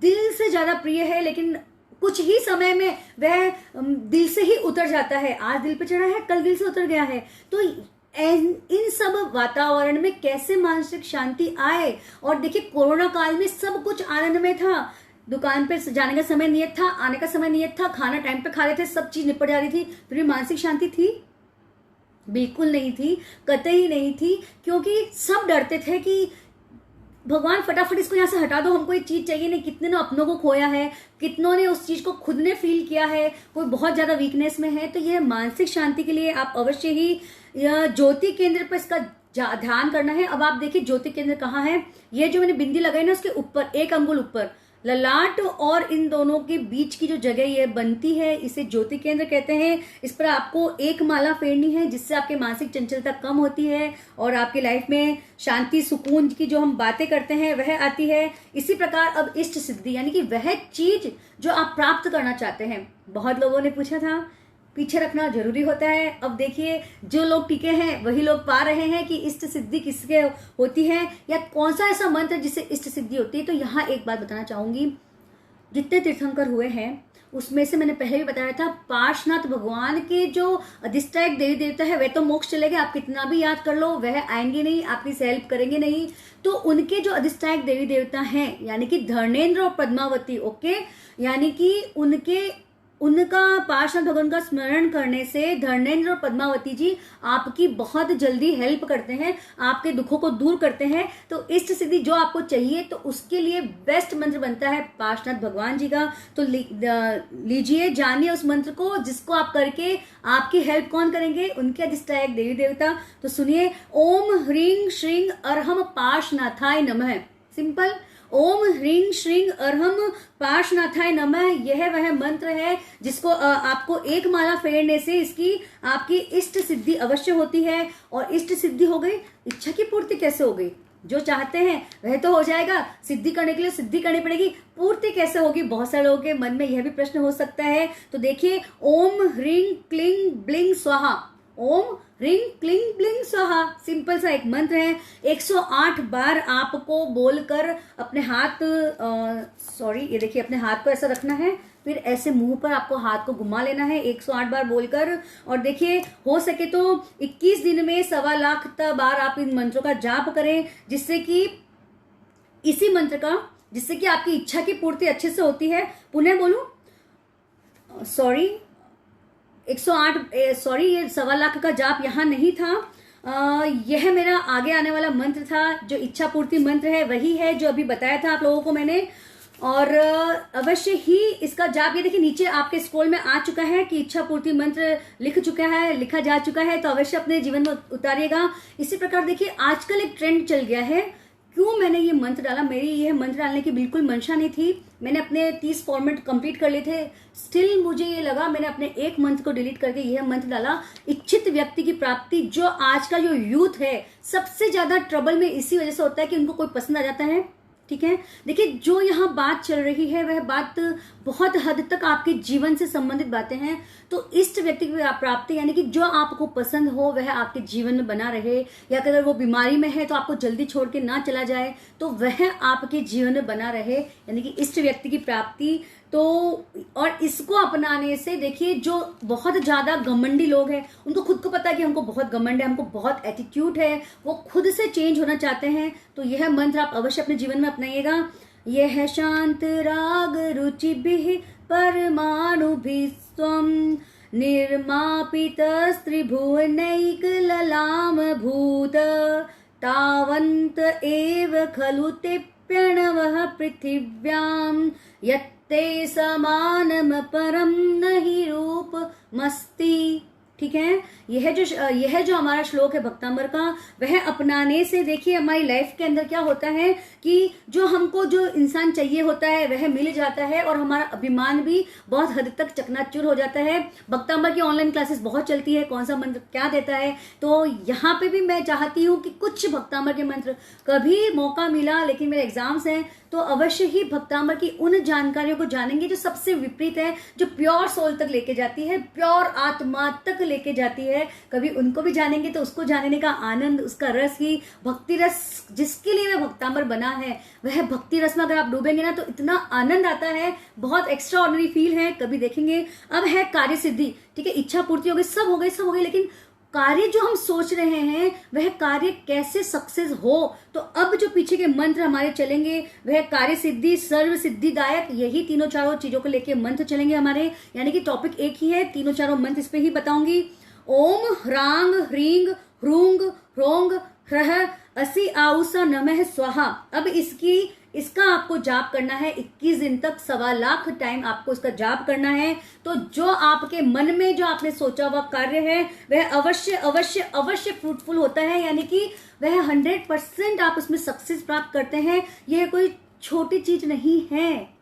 दिल से ज्यादा प्रिय है, लेकिन कुछ ही समय में वह दिल से ही उतर जाता है। आज दिल पे चढ़ा है, कल दिल से उतर गया है। तो इन सब वातावरण में कैसे मानसिक शांति आए? और देखिए, कोरोना काल में सब कुछ आनंद में था, दुकान पे जाने का समय नियत था, आने का समय नियत था, खाना टाइम पे खा रहे थे, सब चीज निपट जा रही थी, फिर भी मानसिक शांति थी? बिल्कुल नहीं थी, कतई नहीं थी, क्योंकि सब डरते थे कि भगवान फटाफट इसको यहाँ से हटा दो, हमको ये चीज चाहिए नहीं। कितने ने अपनों को खोया है, कितनों ने उस चीज को खुद ने फील किया है, कोई बहुत ज्यादा वीकनेस में है। तो यह मानसिक शांति के लिए आप अवश्य ही ज्योति केंद्र पर इसका ध्यान करना है। अब आप देखिए ज्योति केंद्र कहाँ है, ये जो मैंने बिंदी लगाई ना उसके ऊपर, 1 अंगुल ऊपर, ललाट और इन दोनों के बीच की जो जगह ये बनती है, इसे ज्योति केंद्र कहते हैं। इस पर आपको 1 माला फेरनी है, जिससे आपके मानसिक चंचलता कम होती है और आपकी लाइफ में शांति सुकून की जो हम बातें करते हैं वह आती है। इसी प्रकार अब इष्ट सिद्धि, यानी कि वह चीज जो आप प्राप्त करना चाहते हैं। बहुत लोगों ने पूछा था, पीछे रखना जरूरी होता है। अब देखिए, जो लोग टिके हैं वही लोग पा रहे हैं कि इष्ट सिद्धि किसके होती है, या कौन सा ऐसा मंत्र जिससे इष्ट सिद्धि होती है। तो यहाँ एक बात बताना चाहूंगी, जितने तीर्थंकर हुए हैं उसमें से मैंने पहले भी बताया था, पार्श्वनाथ भगवान के जो अधिष्ठायक देवी देवता है वह तो मोक्ष चले गए, आप कितना भी याद कर लो वह आएंगे नहीं, आपकी हेल्प करेंगे नहीं। तो उनके जो अधिष्ठायक देवी देवता हैं, यानी कि धर्मेंद्र और पद्मावती, ओके, यानी कि उनका पार्श्वनाथ भगवान का स्मरण करने से धर्मेंद्र और पद्मावती जी आपकी बहुत जल्दी हेल्प करते हैं, आपके दुखों को दूर करते हैं। तो इष्ट सिद्धि जो आपको चाहिए, तो उसके लिए बेस्ट मंत्र बनता है पार्श्वनाथ भगवान जी का। तो लीजिए, जानिए उस मंत्र को, जिसको आप करके आपकी हेल्प कौन करेंगे? उनके अधिष्ठायक देवी देवता। तो सुनिए, ओम ह्रीं श्रीं अर्हम पार्श्वनाथाय नमः। सिंपल, ओम ह्रीं श्रीं अर्हम पार्श्वनाथाय नमः, यह वह मंत्र है जिसको आपको 1 माला फेरने से इसकी आपकी इष्ट सिद्धि अवश्य होती है। और इष्ट सिद्धि हो गई, इच्छा की पूर्ति कैसे हो गई? जो चाहते हैं वह तो हो जाएगा, सिद्धि करने के लिए सिद्धि करनी पड़ेगी, पूर्ति कैसे होगी? बहुत सारे लोगों के मन में यह भी प्रश्न हो सकता है। तो देखिए, ओम ह्रीं क्लीं ब्लिंग स्वाहा, ओम ह्रीं क्लीं ब्लिंग स्वाहा, सिंपल सा एक मंत्र है। 108 बार आपको बोलकर अपने हाथ ये देखिए, अपने हाथ को ऐसा रखना है, फिर ऐसे मुंह पर आपको हाथ को घुमा लेना है 108 बार बोलकर। और देखिए, हो सके तो 21 दिन में 1.25 लाख बार आप इन मंत्रों का जाप करें, जिससे कि इसी मंत्र का, जिससे कि आपकी इच्छा की पूर्ति अच्छे से होती है। पुनः बोलूं, सॉरी 108 सॉरी ये 1.25 लाख का जाप यहाँ नहीं था। यह मेरा आगे आने वाला मंत्र था, जो इच्छा पूर्ति मंत्र है वही है जो अभी बताया था आप लोगों को मैंने। और अवश्य ही इसका जाप, ये देखिए नीचे आपके स्क्रॉल में आ चुका है कि इच्छा पूर्ति मंत्र लिखा जा चुका है, तो अवश्य अपने जीवन में उतारिएगा। इसी प्रकार देखिए आजकल एक ट्रेंड चल गया है। क्यों मैंने ये मंत्र डाला, मेरी यह मंत्र डालने की बिल्कुल मंशा नहीं थी। मैंने अपने 30 फॉर्मेट कंप्लीट कर लिए थे, स्टिल मुझे ये लगा मैंने अपने एक मंत्र को डिलीट करके यह मंत्र डाला, इच्छित व्यक्ति की प्राप्ति। जो आज का जो यूथ है सबसे ज्यादा ट्रबल में इसी वजह से होता है कि उनको कोई पसंद आ जाता है। ठीक है, देखिए जो यहाँ बात चल रही है वह बात बहुत हद तक आपके जीवन से संबंधित बातें हैं। तो इष्ट व्यक्ति की प्राप्ति यानी कि जो आपको पसंद हो वह आपके जीवन में बना रहे, या अगर वो बीमारी में है तो आपको जल्दी छोड़ के ना चला जाए, तो वह आपके जीवन में बना रहे, यानी कि इष्ट व्यक्ति की प्राप्ति। तो और इसको अपनाने से देखिए जो बहुत ज्यादा घमंडी लोग हैं, उनको खुद को पता है कि हमको बहुत घमंड है, हमको बहुत एटीट्यूड है, वो खुद से चेंज होना चाहते हैं, तो यह मंत्र आप अवश्य अपने जीवन में अपनाइएगा। यह शांत राग रुचि भी परमाणु भी स्वम निर्मापित त्रिभुवनैक ललाम भूत तावंत एव खलु ते प्रणवः पृथिव्याम यत्ते समानम परम नहि रूपमस्ति। ठीक है, यह जो हमारा श्लोक है भक्तांबर का, वह अपनाने से देखिए हमारी लाइफ के अंदर क्या होता है कि जो हमको जो इंसान चाहिए होता है वह मिल जाता है, और हमारा अभिमान भी बहुत हद तक चकनाचूर हो जाता है। भक्तांबर की ऑनलाइन क्लासेस बहुत चलती है, कौन सा मंत्र क्या देता है, तो यहाँ पे भी मैं चाहती हूँ कि कुछ भक्तांबर के मंत्र, कभी मौका मिला लेकिन मेरे एग्जाम्स हैं तो अवश्य ही भक्तांबर की उन जानकारियों को जानेंगे जो सबसे विपरीत है, जो प्योर सोल तक लेके जाती है, प्योर आत्मा तक लेके जाती है। कभी उनको भी जानेंगे तो उसको जानने का आनंद, उसका रस ही भक्ति रस, जिसके लिए वह भक्तांबर बना है, वह भक्ति रस में अगर आप डूबेंगे ना तो इतना आनंद आता है, बहुत एक्स्ट्रा ऑर्डिनरी फील है, कभी देखेंगे। अब है कार्य सिद्धि। ठीक है, इच्छा पूर्ति हो गई, सब हो गई, लेकिन कार्य जो हम सोच रहे हैं वह कार्य कैसे सक्सेस हो, तो अब जो पीछे के मंत्र हमारे चलेंगे वह कार्य सिद्धि, सर्व सिद्धिदायक, यही तीनों चारों चीजों को लेके मंत्र चलेंगे हमारे, यानी कि टॉपिक एक ही है, तीनों चारों मंत्र इस पे ही बताऊंगी। ओम ह्रांग ह्रींग ह्रूंग ह्रोंग ह्रह असि आउसा नमः स्वाहा। अब इसका आपको जाप करना है 21 दिन तक, 1.25 लाख टाइम आपको इसका जाप करना है। तो जो आपके मन में जो आपने सोचा हुआ कार्य है वह अवश्य अवश्य अवश्य फ्रूटफुल होता है, यानी कि वह 100% आप उसमें सक्सेस प्राप्त करते हैं। यह कोई छोटी चीज नहीं है।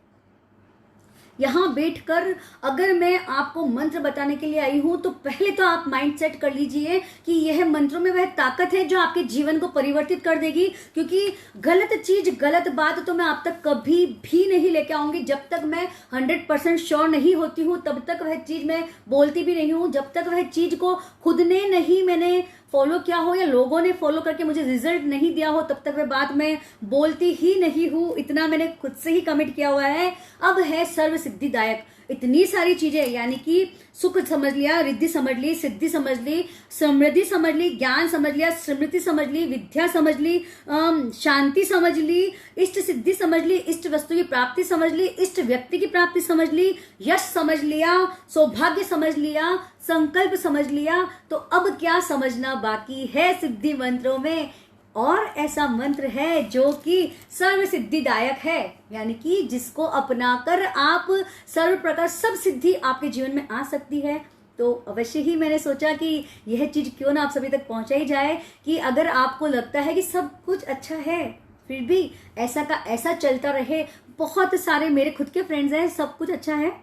यहाँ बैठकर अगर मैं आपको मंत्र बताने के लिए आई हूं तो पहले तो आप माइंड सेट कर लीजिए कि यह मंत्रों में वह ताकत है जो आपके जीवन को परिवर्तित कर देगी, क्योंकि गलत चीज, गलत बात तो मैं आप तक कभी भी नहीं लेके आऊंगी। जब तक मैं 100% श्योर नहीं होती हूँ तब तक वह चीज मैं बोलती भी नहीं हूँ। जब तक वह चीज को खुद ने नहीं मैंने फॉलो किया हो या लोगों ने फॉलो करके मुझे रिजल्ट नहीं दिया हो तब तक वह बात मैं बोलती ही नहीं हूं। इतना मैंने खुद से ही कमिट किया हुआ है। अब है सर्व सिद्धिदायक, इतनी सारी चीजें, यानी कि सुख समझ लिया, रिद्धि समझ ली, सिद्धि समझ ली, समृद्धि समझ ली, ज्ञान समझ लिया, स्मृति समझ ली, विद्या समझ ली, शांति समझ ली, इष्ट सिद्धि समझ ली, इष्ट वस्तु की प्राप्ति समझ ली, इष्ट व्यक्ति की प्राप्ति समझ ली, यश समझ लिया, सौभाग्य समझ लिया, संकल्प समझ लिया। तो अब क्या समझना बाकी है सिद्धि मंत्रों में? और ऐसा मंत्र है जो कि सर्व सिद्धिदायक है, यानी कि जिसको अपनाकर आप सर्व प्रकार सब सिद्धि आपके जीवन में आ सकती है। तो अवश्य ही मैंने सोचा कि यह चीज क्यों ना आप सभी तक पहुंचाई जाए, कि अगर आपको लगता है कि सब कुछ अच्छा है फिर भी ऐसा का ऐसा चलता रहे। बहुत सारे मेरे खुद के फ्रेंड्स हैं, सब कुछ अच्छा है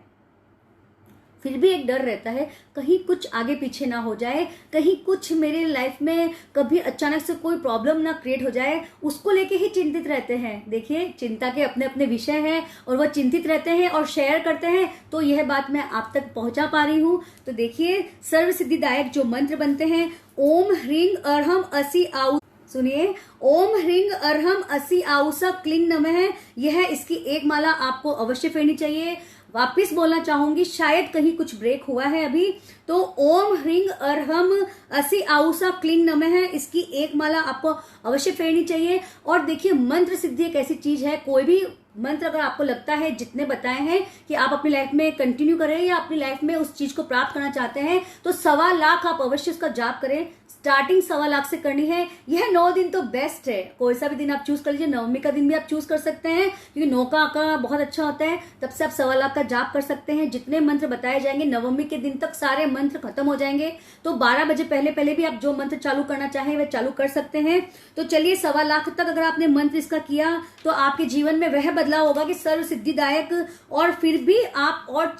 फिर भी एक डर रहता है कहीं कुछ आगे पीछे ना हो जाए, कहीं कुछ मेरे लाइफ में कभी अचानक से कोई प्रॉब्लम ना क्रिएट हो जाए, उसको लेके ही चिंतित रहते हैं। देखिए चिंता के अपने अपने विषय हैं और वह चिंतित रहते हैं और शेयर करते हैं, तो यह बात मैं आप तक पहुंचा पा रही हूं। तो देखिए सर्व सिद्धिदायक जो मंत्र बनते हैं, ओम ह्रींग अर्हम असि आउ, सुनिए, ओम ह्रींग अर्हम असि आउसा क्लिंग नमः, यह इसकी एक माला आपको अवश्य फेरनी चाहिए। वापिस बोलना चाहूंगी, शायद कहीं कुछ ब्रेक हुआ है अभी। तो ओम ह्रींग अरहम असि आउसा क्लीं नमः है, इसकी एक माला आपको अवश्य फेरनी चाहिए। और देखिए मंत्र सिद्धि एक ऐसी चीज है, कोई भी मंत्र अगर आपको लगता है जितने बताए हैं कि आप अपनी लाइफ में कंटिन्यू करें या अपनी लाइफ में उस चीज को प्राप्त करना चाहते हैं, तो 1.25 लाख आप अवश्य उसका जाप करें। स्टार्टिंग 1.25 लाख से करनी है। यह 9 दिन तो बेस्ट है, कोई सा भी दिन आप चूज कर लीजिए। नवमी का दिन भी आप चूज कर सकते हैं क्योंकि 9 का आंकड़ा बहुत अच्छा होता है, तब से आप 1.25 लाख का जाप कर सकते हैं। जितने मंत्र बताए जाएंगे नवमी के दिन तक सारे मंत्र खत्म हो जाएंगे, तो 12 बजे पहले पहले भी आप जो मंत्र चालू करना चाहें वह चालू कर सकते हैं। तो चलिए 1.25 लाख तक अगर आपने मंत्र इसका किया तो आपके जीवन में वह बदलाव होगा कि सर्व सिद्धिदायक। और फिर भी आप और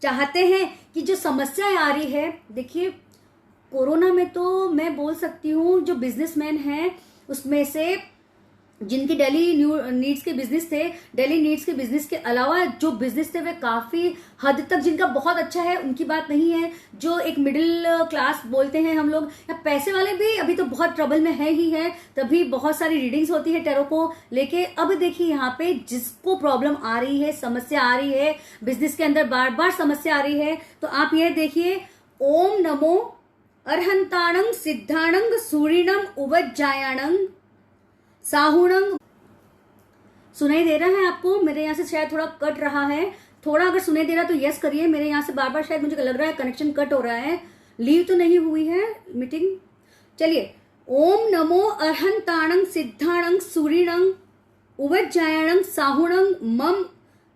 चाहते हैं कि जो समस्याएं आ रही है, देखिए कोरोना में तो मैं बोल सकती हूँ जो बिजनेसमैन हैं उसमें से जिनकी डेली नीड्स के बिजनेस थे, डेली नीड्स के बिजनेस के अलावा जो बिजनेस थे वे काफी हद तक जिनका बहुत अच्छा है उनकी बात नहीं है। जो एक मिडिल क्लास बोलते हैं हम लोग, या पैसे वाले भी अभी तो बहुत ट्रबल में है ही है, तभी बहुत सारी रीडिंग्स होती है टैरो को लेके। अब देखिए यहाँ पे जिसको प्रॉब्लम आ रही है, समस्या आ रही है, बिजनेस के अंदर बार बार समस्या आ रही है, तो आप ये देखिए ओम नमो अर्हंताणं सिद्धाणं सूरिणं उवज्जायाणं साहुणं। सुनाई दे रहा है आपको? मेरे यहाँ से शायद थोड़ा कट रहा है, थोड़ा अगर सुनाई दे रहा तो यस करिए। मेरे यहाँ से बार बार शायद मुझे लग रहा है कनेक्शन कट हो रहा है। लीव तो नहीं हुई है मीटिंग। चलिए ओम नमो अर्हंताणं सिद्धाणं सूरिणं उवज्जायाणं साहुणं मम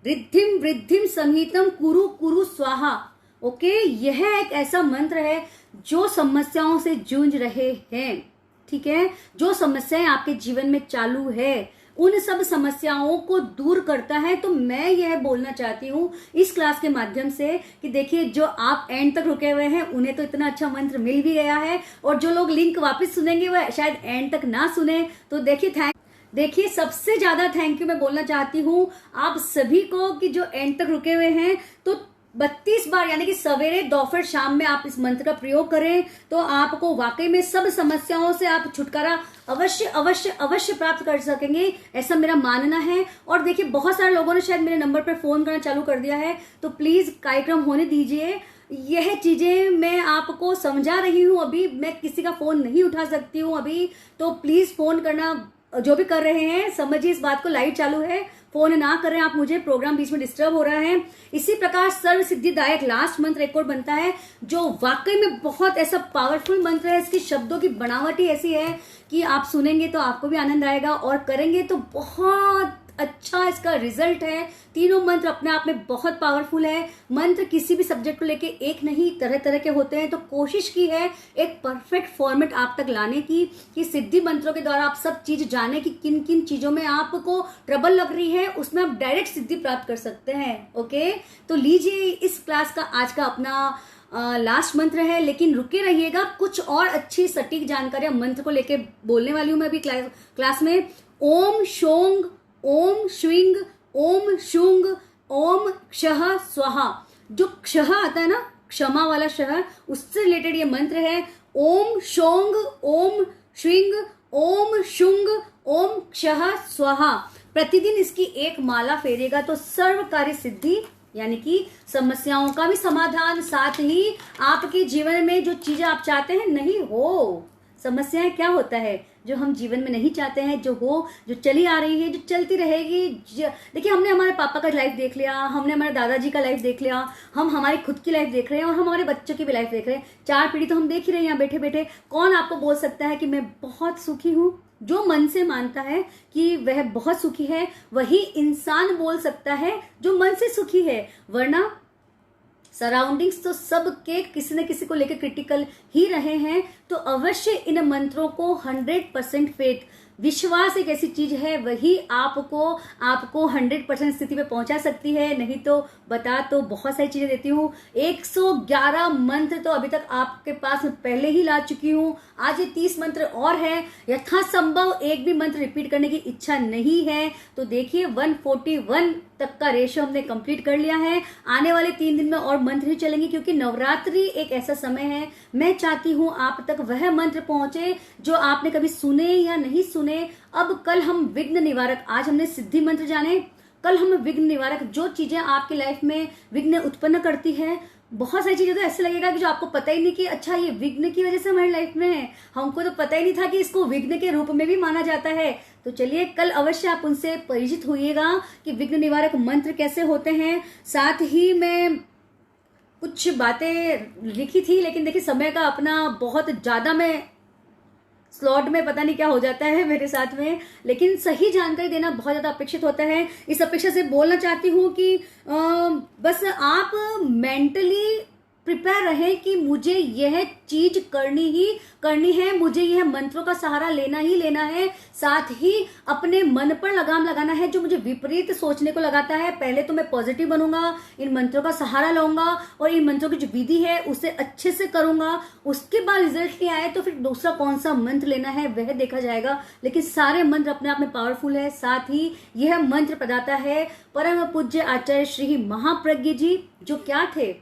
रिद्धिम वृद्धिम संहितम कुरु कुरु स्वाहा। ओके, यह एक ऐसा मंत्र है जो समस्याओं से जूझ रहे हैं, ठीक है, जो समस्याएं आपके जीवन में चालू है उन सब समस्याओं को दूर करता है। तो मैं यह बोलना चाहती हूँ इस क्लास के माध्यम से कि देखिए जो आप एंड तक रुके हुए हैं उन्हें तो इतना अच्छा मंत्र मिल भी गया है, और जो लोग लिंक वापस सुनेंगे वह शायद एंड तक ना सुने। तो देखिए सबसे ज्यादा थैंक यू मैं बोलना चाहती हूँ आप सभी को कि जो एंड तक रुके हुए हैं। तो 32 बार यानी कि सवेरे दोपहर शाम में आप इस मंत्र का प्रयोग करें तो आपको वाकई में सब समस्याओं से आप छुटकारा अवश्य अवश्य अवश्य प्राप्त कर सकेंगे, ऐसा मेरा मानना है। और देखिए बहुत सारे लोगों ने शायद मेरे नंबर पर फोन करना चालू कर दिया है, तो प्लीज कार्यक्रम होने दीजिए। यह चीजें मैं आपको समझा रही हूँ, अभी मैं किसी का फोन नहीं उठा सकती हूँ अभी, तो प्लीज फोन करना जो भी कर रहे हैं समझिए इस बात को, लाइव चालू है, फोन ना करें आप मुझे, प्रोग्राम बीच में डिस्टर्ब हो रहा है। इसी प्रकार सर्व सिद्धिदायक लास्ट मंत्र एक और बनता है जो वाकई में बहुत ऐसा पावरफुल मंत्र है। इसकी शब्दों की बनावट ही ऐसी है कि आप सुनेंगे तो आपको भी आनंद आएगा और करेंगे तो बहुत अच्छा इसका रिजल्ट है। तीनों मंत्र अपने आप में बहुत पावरफुल है। मंत्र किसी भी सब्जेक्ट को लेके एक नहीं, तरह तरह के होते हैं, तो कोशिश की है एक परफेक्ट फॉर्मेट आप तक लाने की कि सिद्धि मंत्रों के द्वारा आप सब चीज जाने कि किन किन चीजों में आपको ट्रबल लग रही है उसमें आप डायरेक्ट सिद्धि प्राप्त कर सकते हैं। ओके, तो लीजिए इस क्लास का आज का अपना लास्ट मंत्र है, लेकिन रुके रहिएगा, कुछ और अच्छी सटीक जानकारी मंत्र को लेके बोलने वाली हूं मैं अभी क्लास में। ओम शोंग ओम श्विंग ओम शुंग ओम क्षः स्वाहा। जो क्षः आता है ना, क्षमा वाला क्षः, उससे रिलेटेड ये मंत्र है। ओम शोंग ओम श्विंग ओम शुंग ओम क्षः स्वाहा। प्रतिदिन इसकी एक माला फेरेगा तो सर्व कार्य सिद्धि यानी कि समस्याओं का भी समाधान, साथ ही आपके जीवन में जो चीजें आप चाहते हैं नहीं हो। समस्याएं क्या होता है जो हम जीवन में नहीं चाहते हैं, जो हो, जो चली आ रही है, जो चलती रहेगी। देखिए हमने हमारे पापा का लाइफ देख लिया, हमने हमारे दादाजी का लाइफ देख लिया, हम हमारी खुद की लाइफ देख रहे हैं और हम हमारे बच्चों की भी लाइफ देख रहे हैं। 4 पीढ़ी तो हम देख ही रहे हैं यहाँ बैठे बैठे। कौन आपको बोल सकता है कि मैं बहुत सुखी हूँ? जो मन से मानता है कि वह बहुत सुखी है वही इंसान बोल सकता है जो मन से सुखी है, वरना सराउंडिंग्स तो सबके किसी न किसी को लेकर क्रिटिकल ही रहे हैं। तो अवश्य इन मंत्रों को 100% फेथ, विश्वास एक ऐसी चीज है वही आपको 100% स्थिति पे पहुंचा सकती है। नहीं तो बता तो बहुत सारी चीजें देती हूँ। 111 मंत्र तो अभी तक आपके पास में पहले ही ला चुकी हूँ। आज ये 30 मंत्र और है। यथासंभव एक भी मंत्र रिपीट करने की इच्छा नहीं है। तो देखिए 141 तक का रेशो हमने कंप्लीट कर लिया है। आने वाले 3 दिन में और मंत्र ही चलेंगे क्योंकि नवरात्रि एक ऐसा समय है, मैं चाहती हूँ आप तक वह मंत्र पहुंचे जो आपने कभी सुने या नहीं सुने। अब कल हम विघ्न निवारक, आज हमने सिद्धि मंत्र जाने, कल हम विघ्न निवारक, जो चीजें आपकी लाइफ में विघ्न उत्पन्न करती है, बहुत सारी चीजें तो ऐसे लगेगा कि जो आपको पता ही नहीं कि अच्छा ये विघ्न की वजह से हमारी लाइफ में है, हमको तो पता ही नहीं था कि इसको विघ्न के रूप में भी माना जाता है। तो चलिए कल अवश्य आप उनसे परिचित होइएगा कि विघ्न निवारक मंत्र कैसे होते हैं। साथ ही मैं कुछ बातें लिखी थी, लेकिन देखिए समय का अपना बहुत ज्यादा मैं स्लॉट में पता नहीं क्या हो जाता है मेरे साथ में, लेकिन सही जानकारी देना बहुत ज्यादा अपेक्षित होता है। इस अपेक्षा से बोलना चाहती हूँ कि बस आप मेंटली प्रिपेयर रहें कि मुझे यह चीज करनी है, मुझे यह मंत्रों का सहारा लेना ही लेना है। साथ ही अपने मन पर लगाम लगाना है, जो मुझे विपरीत सोचने को लगाता है पहले तो मैं पॉजिटिव बनूंगा, इन मंत्रों का सहारा लूंगा और इन मंत्रों की जो विधि है उसे अच्छे से करूंगा, उसके बाद रिजल्ट नहीं आए तो फिर दूसरा कौन सा मंत्र लेना है वह देखा जाएगा। लेकिन सारे मंत्र अपने आप में पावरफुल है। साथ ही यह मंत्र प्रदाता है परम पूज्य आचार्य श्री महाप्रज्ञ जी, जो क्या थे,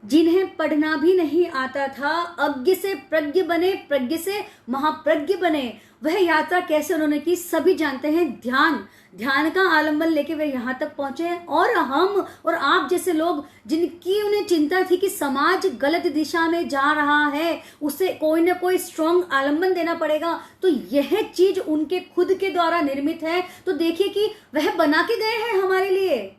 जिन्हें पढ़ना भी नहीं आता था, अज्ञ से प्रज्ञ बने, प्रज्ञ से महाप्रज्ञ बने। वह यात्रा कैसे उन्होंने की सभी जानते हैं। ध्यान का आलंबन लेके वे यहां तक पहुंचे। और हम और आप जैसे लोग जिनकी उन्हें चिंता थी कि समाज गलत दिशा में जा रहा है, उसे कोई ना कोई स्ट्रॉन्ग आलंबन देना पड़ेगा, तो यह चीज उनके खुद के द्वारा निर्मित है। तो देखिए कि वह बना के गए हैं हमारे लिए,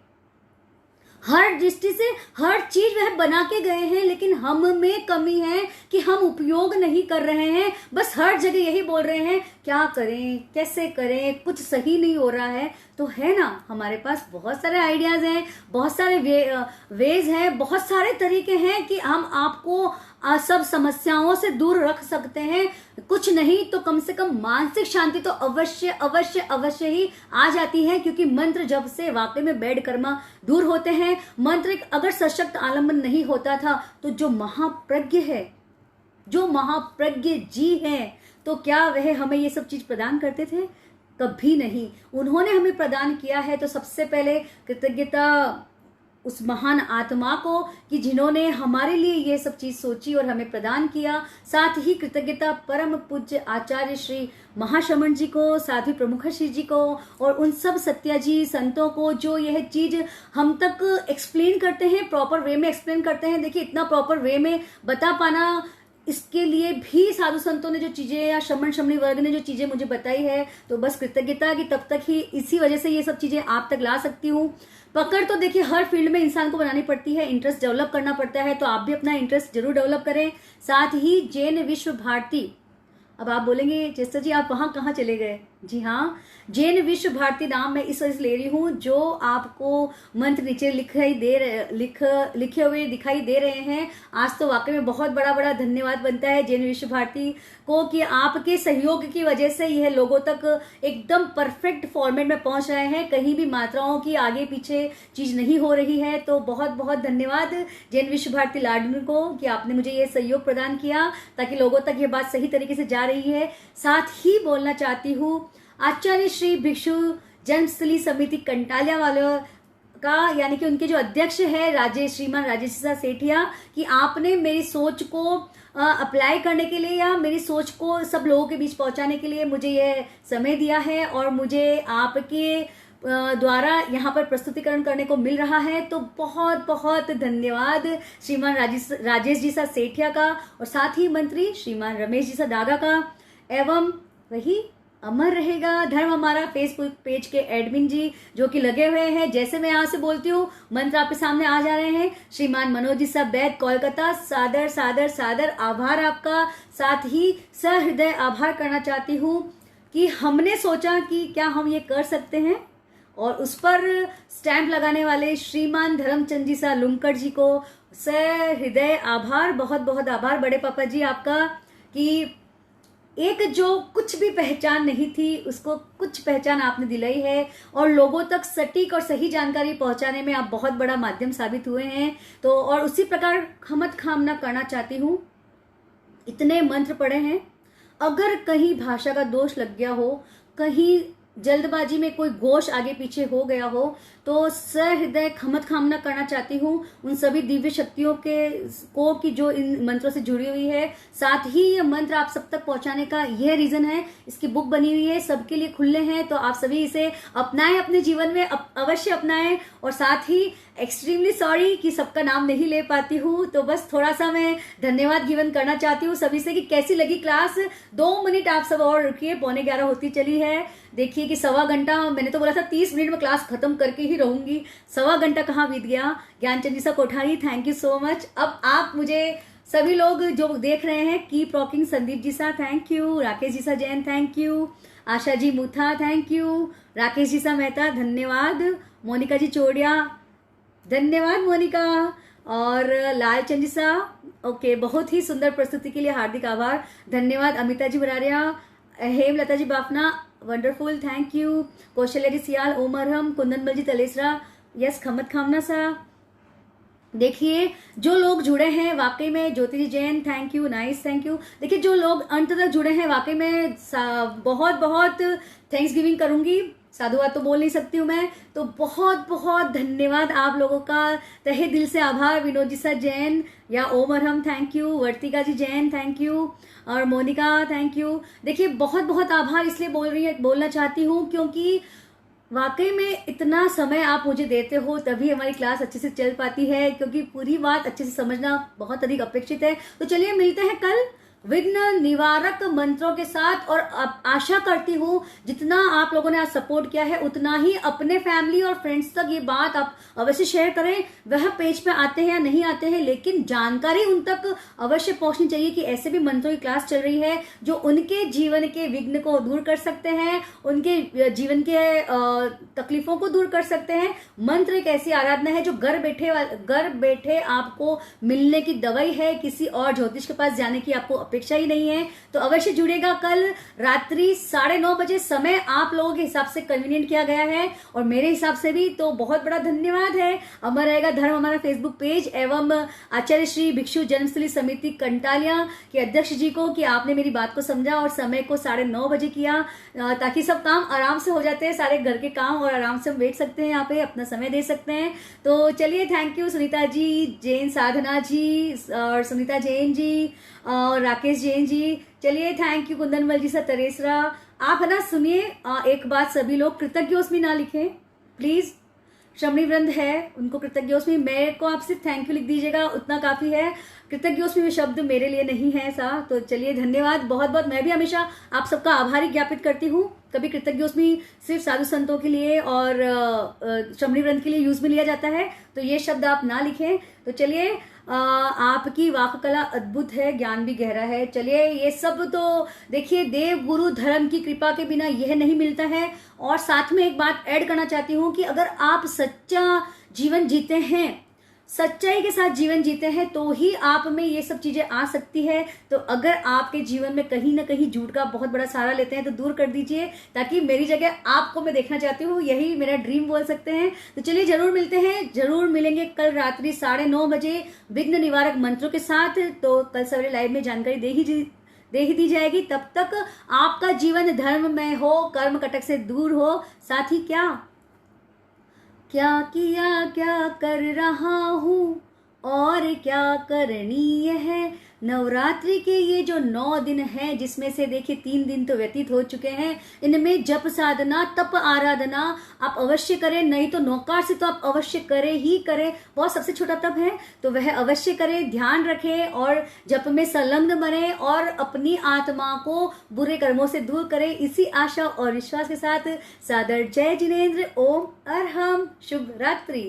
हर दृष्टि से हर चीज वह बना के गए हैं, लेकिन हम में कमी है कि हम उपयोग नहीं कर रहे हैं। बस हर जगह यही बोल रहे हैं क्या करें, कैसे करें, कुछ सही नहीं हो रहा है। तो है ना, हमारे पास बहुत सारे आइडियाज हैं, बहुत सारे वेज हैं, बहुत सारे तरीके हैं कि हम आपको सब समस्याओं से दूर रख सकते हैं। कुछ नहीं तो कम से कम मानसिक शांति तो अवश्य अवश्य अवश्य ही आ जाती है, क्योंकि मंत्र जब से वाकई में बैड कर्मा दूर होते हैं। मंत्र अगर सशक्त आलंबन नहीं होता था तो जो महाप्रज्ञ है, जो महाप्रज्ञ जी हैं, तो क्या वह हमें ये सब चीज प्रदान करते थे? कभी नहीं। उन्होंने हमें प्रदान किया है तो सबसे पहले कृतज्ञता उस महान आत्मा को कि जिन्होंने हमारे लिए ये सब चीज सोची और हमें प्रदान किया। साथ ही कृतज्ञता परम पूज्य आचार्य श्री महाशमन जी को, साथ ही प्रमुख श्री जी को और उन सब सत्याजी संतों को जो यह चीज हम तक एक्सप्लेन करते हैं, प्रॉपर वे में एक्सप्लेन करते हैं। देखिए इतना प्रॉपर वे में बता पाना, इसके लिए भी साधु संतों ने जो चीजें या शमन शमनी वर्ग ने जो चीजें मुझे बताई है, तो बस कृतज्ञता की तब तक ही, इसी वजह से ये सब चीजें आप तक ला सकती हूँ। पकड़ तो देखिए हर फील्ड में इंसान को बनानी पड़ती है, इंटरेस्ट डेवलप करना पड़ता है, तो आप भी अपना इंटरेस्ट जरूर डेवलप करें। साथ ही जैन विश्व भारती, अब आप बोलेंगे चेस्टर जी आप वहां कहाँ चले गए? जी हाँ, जैन विश्व भारती नाम मैं इस वजह से ले रही हूँ, जो आपको मंत्र नीचे लिखे हुए दिखाई दे रहे हैं। आज तो वाकई में बहुत बड़ा बड़ा धन्यवाद बनता है जैन विश्व भारती को कि आपके सहयोग की वजह से यह लोगों तक एकदम परफेक्ट फॉर्मेट में पहुंच रहे हैं, कहीं भी मात्राओं की आगे पीछे चीज नहीं हो रही है। तो बहुत बहुत धन्यवाद जैन विश्व भारती लाडनू को कि आपने मुझे ये सहयोग प्रदान किया ताकि लोगों तक ये बात सही तरीके से जा रही है। साथ ही बोलना चाहती हूँ आचार्य श्री भिक्षु जन्मस्थली समिति कंटालिया वालों का, यानी कि उनके जो अध्यक्ष है श्रीमान राजेश सेठिया, कि आपने मेरी सोच को अप्लाई करने के लिए या मेरी सोच को सब लोगों के बीच पहुंचाने के लिए मुझे यह समय दिया है और मुझे आपके द्वारा यहाँ पर प्रस्तुतिकरण करने को मिल रहा है। तो बहुत बहुत धन्यवाद श्रीमान राजेश जी सा सेठिया का और साथ ही मंत्री श्रीमान रमेश जी सा दादा का, एवं वही अमर रहेगा धर्म हमारा फेसबुक पेज के एडमिन जी जो कि लगे हुए हैं। जैसे मैं यहाँ से बोलती हूँ मंत्र आपके सामने आ जा रहे हैं। श्रीमान मनोज जी साहब बैग कोलकाता, सादर सादर सादर आभार आपका। साथ ही सहृदय आभार करना चाहती हूँ कि हमने सोचा कि क्या हम ये कर सकते हैं, और उस पर स्टैंप लगाने वाले श्रीमान धर्मचंद जी सा लुमकड़ जी को सहृदय आभार, बहुत बहुत आभार बड़े पापा जी आपका, कि एक जो कुछ भी पहचान नहीं थी उसको कुछ पहचान आपने दिलाई है और लोगों तक सटीक और सही जानकारी पहुंचाने में आप बहुत बड़ा माध्यम साबित हुए हैं। तो और उसी प्रकार खमत खामना करना चाहती हूँ, इतने मंत्र पढ़े हैं, अगर कहीं भाषा का दोष लग गया हो, कहीं जल्दबाजी में कोई गोश आगे पीछे हो गया हो, तो सहृदय खमत कामना करना चाहती हूँ उन सभी दिव्य शक्तियों को कि जो इन मंत्रों से जुड़ी हुई है। साथ ही ये मंत्र आप सब तक पहुंचाने का यह रीजन है, इसकी बुक बनी हुई है, सबके लिए खुले हैं, तो आप सभी इसे अपनाएं, अपने जीवन में अवश्य अपनाएं। और साथ ही एक्सट्रीमली सॉरी कि सबका नाम नहीं ले पाती हूँ, तो बस थोड़ा सा मैं धन्यवाद गिवन करना चाहती हूँ सभी से कि कैसी लगी क्लास। 2 मिनट आप सब और रुकिए, 11:15 होती चली है। देखिए कि 1.25 घंटा, मैंने तो बोला था 30 मिनट में क्लास खत्म करके ही रहूंगी, 1.25 घंटा कहाँ बीत गया। ज्ञानचंद जी सा Kothari, thank you so much. अब आप मुझे सभी लोग जो देख रहे हैं, कीप रॉकिंग संदीप जी सा थैंक यू, राकेश जी सा Jain thank you, Asha ji Mutha thank you, Rakesh ji सा मेहता धन्यवाद, मोनिका जी चोड़िया धन्यवाद मोनिका, और लालचंद जी सा ओके, बहुत ही सुंदर प्रस्तुति के लिए हार्दिक आभार, धन्यवाद। Amita ji Bararia, Hemlata ji Bafna wonderful thank you, Kaushalya ji Sial, ओमरहम, कुंदनबल जी तलेसरा यस, खमत खामना सा। देखिए जो लोग जुड़े हैं वाकई में, Jyoti ji Jain thank you, nice thank you. देखिए जो लोग अंत तक जुड़े हैं वाकई में बहुत बहुत थैंक्स गिविंग करूंगी, साधुवाद तो बोल नहीं सकती हूँ मैं, तो बहुत बहुत धन्यवाद आप लोगों का, तहे दिल से आभार। विनोद जी सा जैन या ओमरहम thank you, Vartika ji Jain thank you, और मोनिका थैंक यू। देखिए बहुत बहुत आभार इसलिए बोलना चाहती हूँ क्योंकि वाकई में इतना समय आप मुझे देते हो तभी हमारी क्लास अच्छे से चल पाती है, क्योंकि पूरी बात अच्छे से समझना बहुत अधिक अपेक्षित है। तो चलिए मिलते हैं कल विघ्न निवारक मंत्रों के साथ, और आशा करती हूँ जितना आप लोगों ने आज सपोर्ट किया है उतना ही अपने फैमिली और फ्रेंड्स तक ये बात आप अवश्य शेयर करें। वह पेज पे आते हैं या नहीं आते हैं, लेकिन जानकारी उन तक अवश्य पहुंचनी चाहिए कि ऐसे भी मंत्रों की क्लास चल रही है जो उनके जीवन के विघ्न को दूर कर सकते हैं, उनके जीवन के तकलीफों को दूर कर सकते हैं। मंत्र एक ऐसी आराधना है जो घर बैठे आपको मिलने की दवाई है, किसी और ज्योतिष के पास जाने की आपको अपेक्षा ही नहीं है। तो अवश्य जुड़ेगा कल रात्रि 9:30 बजे, समय आप लोगों के हिसाब से कन्वीनियंट किया गया है और मेरे हिसाब से भी, तो बहुत बड़ा धन्यवाद है। अमर रहेगा धर्म हमारा फेसबुक पेज एवं आचार्य श्री भिक्षु जन्मस्थली समिति कंटालिया के अध्यक्ष जी को कि आपने मेरी बात को समझा और समय को 9:30 बजे किया, ताकि सब काम आराम से हो जाते हैं, सारे घर के काम, और आराम से हम बैठ सकते हैं, यहाँ पे अपना समय दे सकते हैं। तो चलिए थैंक यू सुनीता जी जैन, साधना जी और सुनीता जैन जी और राकेश जैन जी, चलिए थैंक यू कुंदनमल जी सा तरेसरा। आप है ना सुनिए एक बात, सभी लोग कृतज्ञोस्मी ना लिखें प्लीज, श्रमणी वृंद है उनको कृतज्ञोस्मी, मेरे को आप सिर्फ थैंक यू लिख दीजिएगा, उतना काफी है। कृतज्ञोस्मी में शब्द मेरे लिए नहीं है सा, तो चलिए धन्यवाद बहुत बहुत। मैं भी हमेशा आप सबका आभारी ज्ञापित करती हूँ। कभी कृतज्ञोस्मी सिर्फ साधु संतों के लिए और श्रमणी वृंद के लिए यूज में लिया जाता है, तो ये शब्द आप ना लिखें। तो चलिए आपकी वाक कला अद्भुत है, ज्ञान भी गहरा है। चलिए ये सब तो देखिए देव गुरु धर्म की कृपा के बिना यह नहीं मिलता है। और साथ में एक बात ऐड करना चाहती हूँ कि अगर आप सच्चा जीवन जीते हैं, सच्चाई के साथ जीवन जीते हैं, तो ही आप में ये सब चीजें आ सकती है। तो अगर आपके जीवन में कहीं ना कहीं झूठ का बहुत बड़ा सहारा लेते हैं तो दूर कर दीजिए, ताकि मेरी जगह आपको मैं देखना चाहती हूँ, यही मेरा ड्रीम बोल सकते हैं। तो चलिए जरूर मिलते हैं, जरूर मिलेंगे कल रात्रि 9:30 बजे विघ्न निवारक मंत्रों के साथ। तो कल सवेरे लाइव में जानकारी दे ही दी जाएगी। तब तक आपका जीवन धर्म में हो, कर्म कटक से दूर हो। साथ ही क्या किया, क्या कर रहा हूँ और क्या करनीय है। नवरात्रि के ये जो 9 दिन हैं, जिसमें से देखिए 3 दिन तो व्यतीत हो चुके हैं, इनमें जप साधना तप आराधना आप अवश्य करें, नहीं तो नौकार से तो आप अवश्य करें ही करें। बहुत सबसे छोटा तप है तो वह अवश्य करें, ध्यान रखें और जप में संलग्न बने और अपनी आत्मा को बुरे कर्मों से दूर करें। इसी आशा और विश्वास के साथ सादर जय जिनेन्द्र, ओम अरहम, शुभ रात्रि।